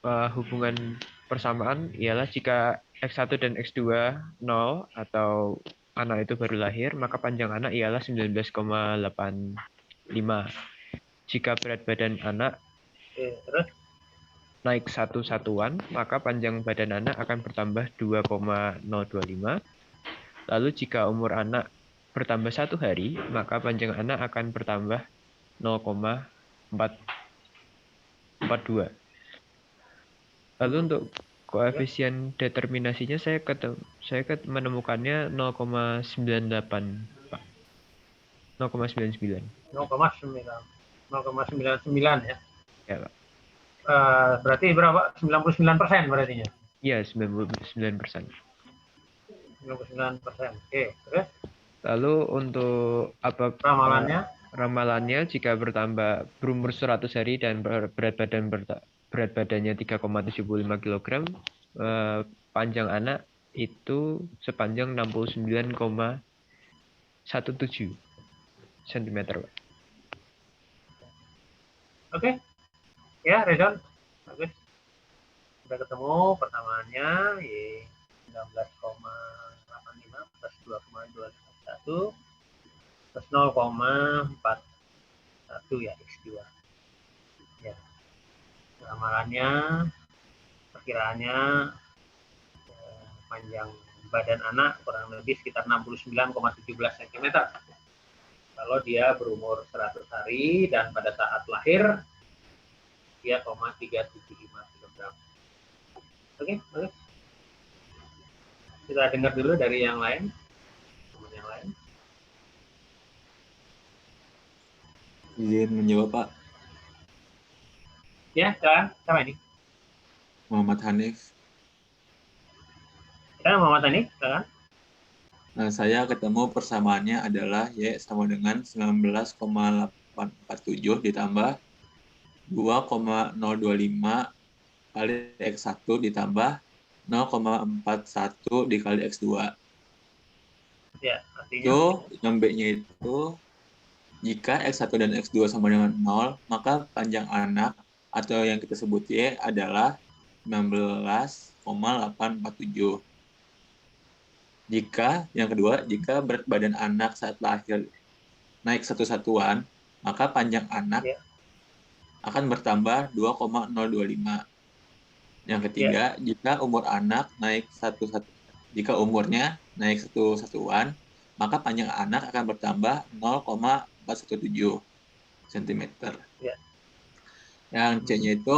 hubungan persamaan ialah jika X1 dan X2 0 atau anak itu baru lahir, maka panjang anak ialah 19,85. Jika berat badan anak terus naik 1 satuan, maka panjang badan anak akan bertambah 2,025. Lalu jika umur anak bertambah 1 hari, maka panjang anak akan bertambah 0,442. Lalu untuk koefisien determinasinya saya menemukannya 0,98, Pak. 0,99. 0,99 ya. Ya, Pak. Berarti berapa? 99% berartinya. Iya, 99%. 99%. Oke, terus? Lalu untuk ramalannya? Ramalannya jika berumur 100 hari dan berat badannya 3,75 kg, panjang anak itu sepanjang 69,17 cm. Oke. Ya, Rezon. Bagus. Sudah ketemu persamaannya, 19,85 plus 2,251 plus 0,41 ya, X2. Ya. Ramalannya, perkiraannya panjang badan anak kurang lebih sekitar 69,17 cm. Kalau dia berumur 100 hari dan pada saat lahir 3,375 kg. Oke, bagus. Kita dengar dulu dari yang lain. Teman yang lain. Izin menjawab, Pak. Ya, silakan. Sama ini. Muhammad Hanif. Ya, Muhammad Hanif, silakan. Nah, saya ketemu persamaannya adalah Y sama dengan 19,847 ditambah 2,025 kali X1 ditambah 0,41 dikali X2. Ya, artinya Itu yang B-nya itu jika X1 dan X2 sama dengan 0, maka panjang anak atau yang kita sebut Y adalah 19,847. Jika yang kedua, jika berat badan anak saat lahir naik 1 satuan, maka panjang anak akan bertambah 2,025. Yang ketiga, jika umur anak naik jika umurnya naik 1 satuan, maka panjang anak akan bertambah 0,417 cm. Yang C-nya itu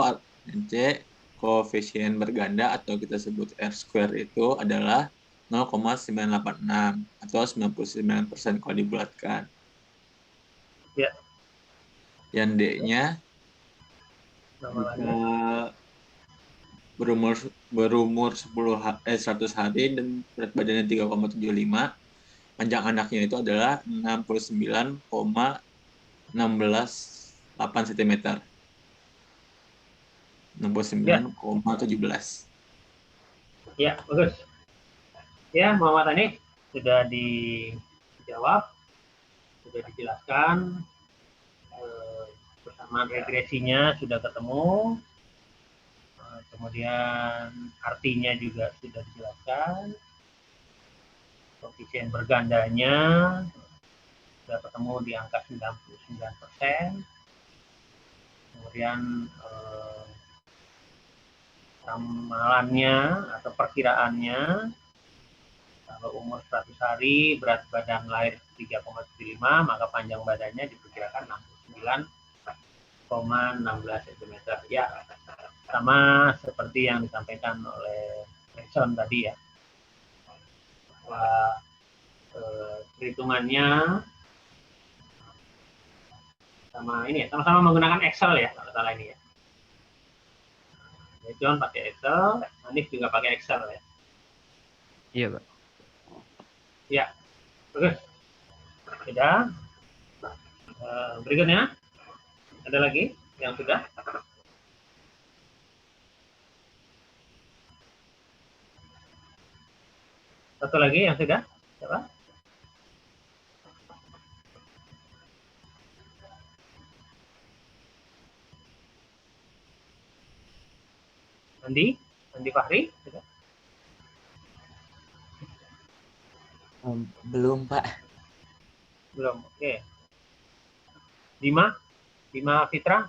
C koefisien berganda atau kita sebut R-square itu adalah 0,986 atau 99% kalau dibulatkan. Ya. Yang D-nya berumur 100 hari dan berat badannya 3,75, panjang anaknya itu adalah 69,168 cm. 69,17. Ya, bagus. Ya, Muhammad Hanif sudah dijawab, sudah dijelaskan, persamaan regresinya sudah ketemu, kemudian artinya juga sudah dijelaskan, koefisien bergandanya sudah ketemu di angka 99%, kemudian ramalannya atau perkiraannya, kalau umur 100 hari, berat badan lahir 3,75, maka panjang badannya diperkirakan 69,16 cm. Ya, sama seperti yang disampaikan oleh Jason tadi ya. Bahwa perhitungannya sama ini ya, sama-sama menggunakan Excel ya, kalau salah ini ya. John pakai Excel, Hanif juga pakai Excel ya. Iya, Pak. Ya, oke. Sudah. Berikutnya, ada lagi yang sudah? Satu lagi yang sudah? Siapa? Andi Fahri? Sudah? Belum, Pak. Belum, oke. Dima Fitra?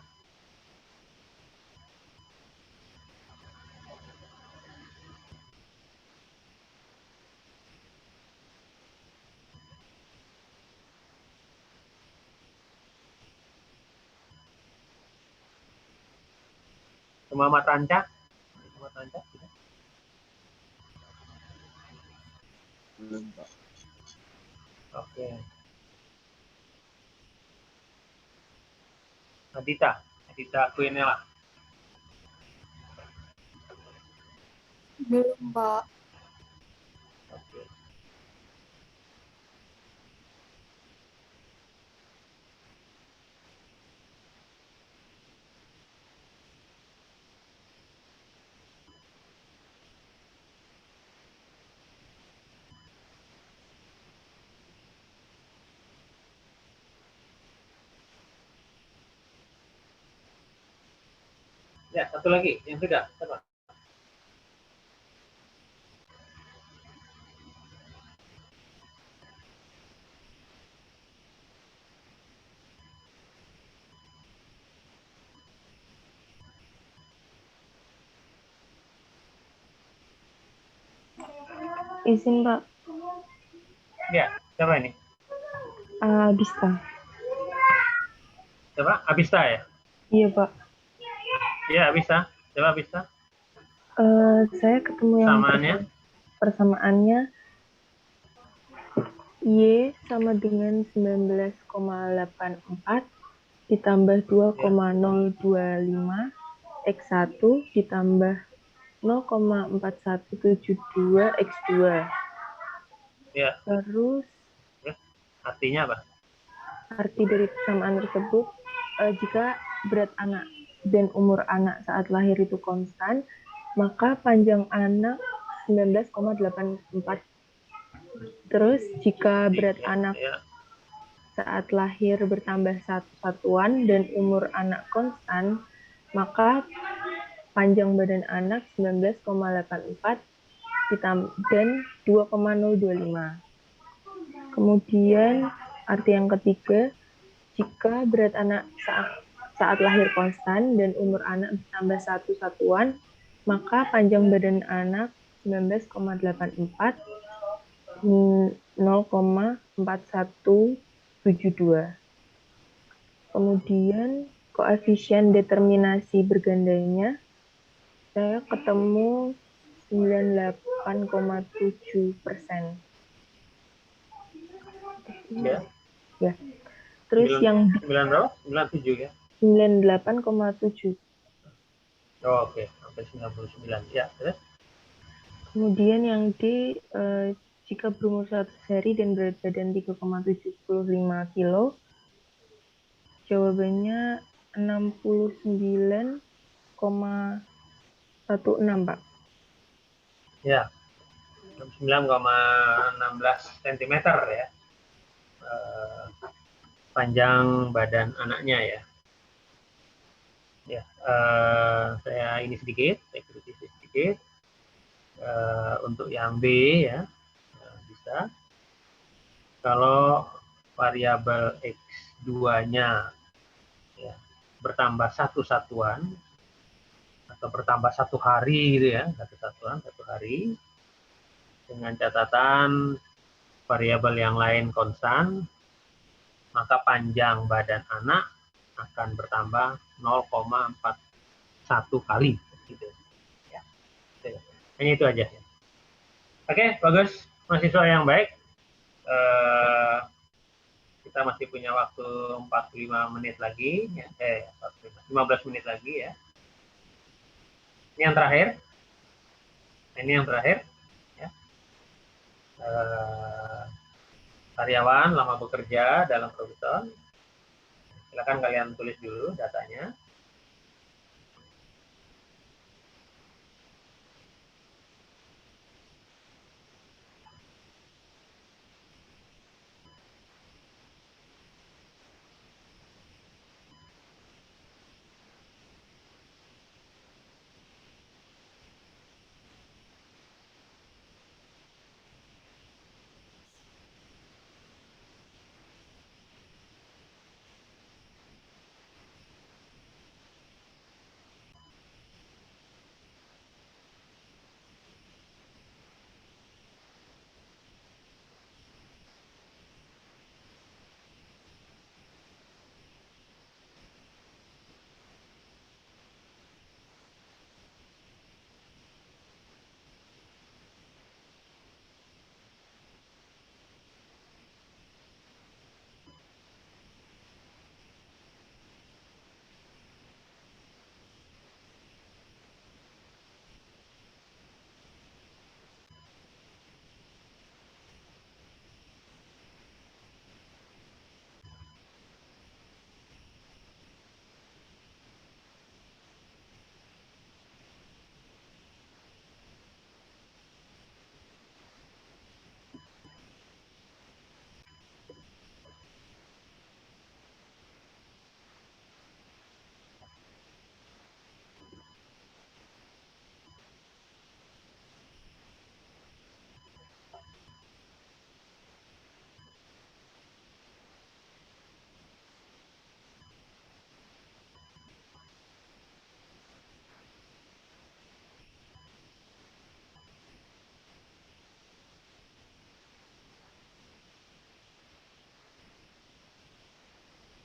Muhammad Ranca? Sudah? Belum, Pak. Oke. Adita Kuinela. Belum, Pak. Oke. Ya, satu lagi yang sudah. Siapa? Izin, Pak. Ya, siapa ini? Abista. Siapa? Abista ya? Iya, Pak. Iya, Abista. Siapa Abista? Saya ketemu yang Samaannya? persamaannya Y sama dengan 19,84 ditambah 2,025 X1 ditambah 0,4172 X2. Ya. Terus Artinya apa? arti dari persamaan tersebut, jika berat anak dan umur anak saat lahir itu konstan, maka panjang anak 19,84. Terus jika berat anak saat lahir bertambah 1 satuan dan umur anak konstan, maka panjang badan anak 19,84 dan 2,025. Kemudian arti yang ketiga, jika berat anak saat lahir konstan dan umur anak bertambah 1 satuan, maka panjang badan anak 19,84 0,4172. Kemudian koefisien determinasi bergandanya saya ketemu 98,7%. Ya. Ya. Terus 9, yang 97 ya? 98,7. Oh, oke, sampai 99. Ya, terus? Kemudian yang D, jika berumur 100 hari dan berat badan 3,75 kilo, jawabannya 69,16, Pak. Ya, 69,16 cm ya. Panjang badan anaknya ya. Ya, saya ini sedikit, saya kritisi sedikit. Untuk yang B ya, bisa. Kalau variabel X2-nya ya, bertambah 1 satuan atau bertambah 1 hari gitu ya, 1 satuan 1 hari, dengan catatan variabel yang lain konstan, maka panjang badan anak akan bertambah 0,41 kali gitu ya. Hanya itu aja. Oke, bagus, mahasiswa yang baik. Kita masih punya waktu 45 menit lagi, 15 menit lagi ya. Ini yang terakhir. Ini yang terakhir. Ya. Karyawan lama bekerja dalam perusahaan. Silakan kalian tulis dulu datanya.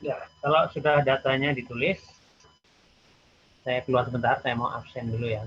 Ya, kalau sudah datanya ditulis, saya keluar sebentar, saya mau absen dulu ya.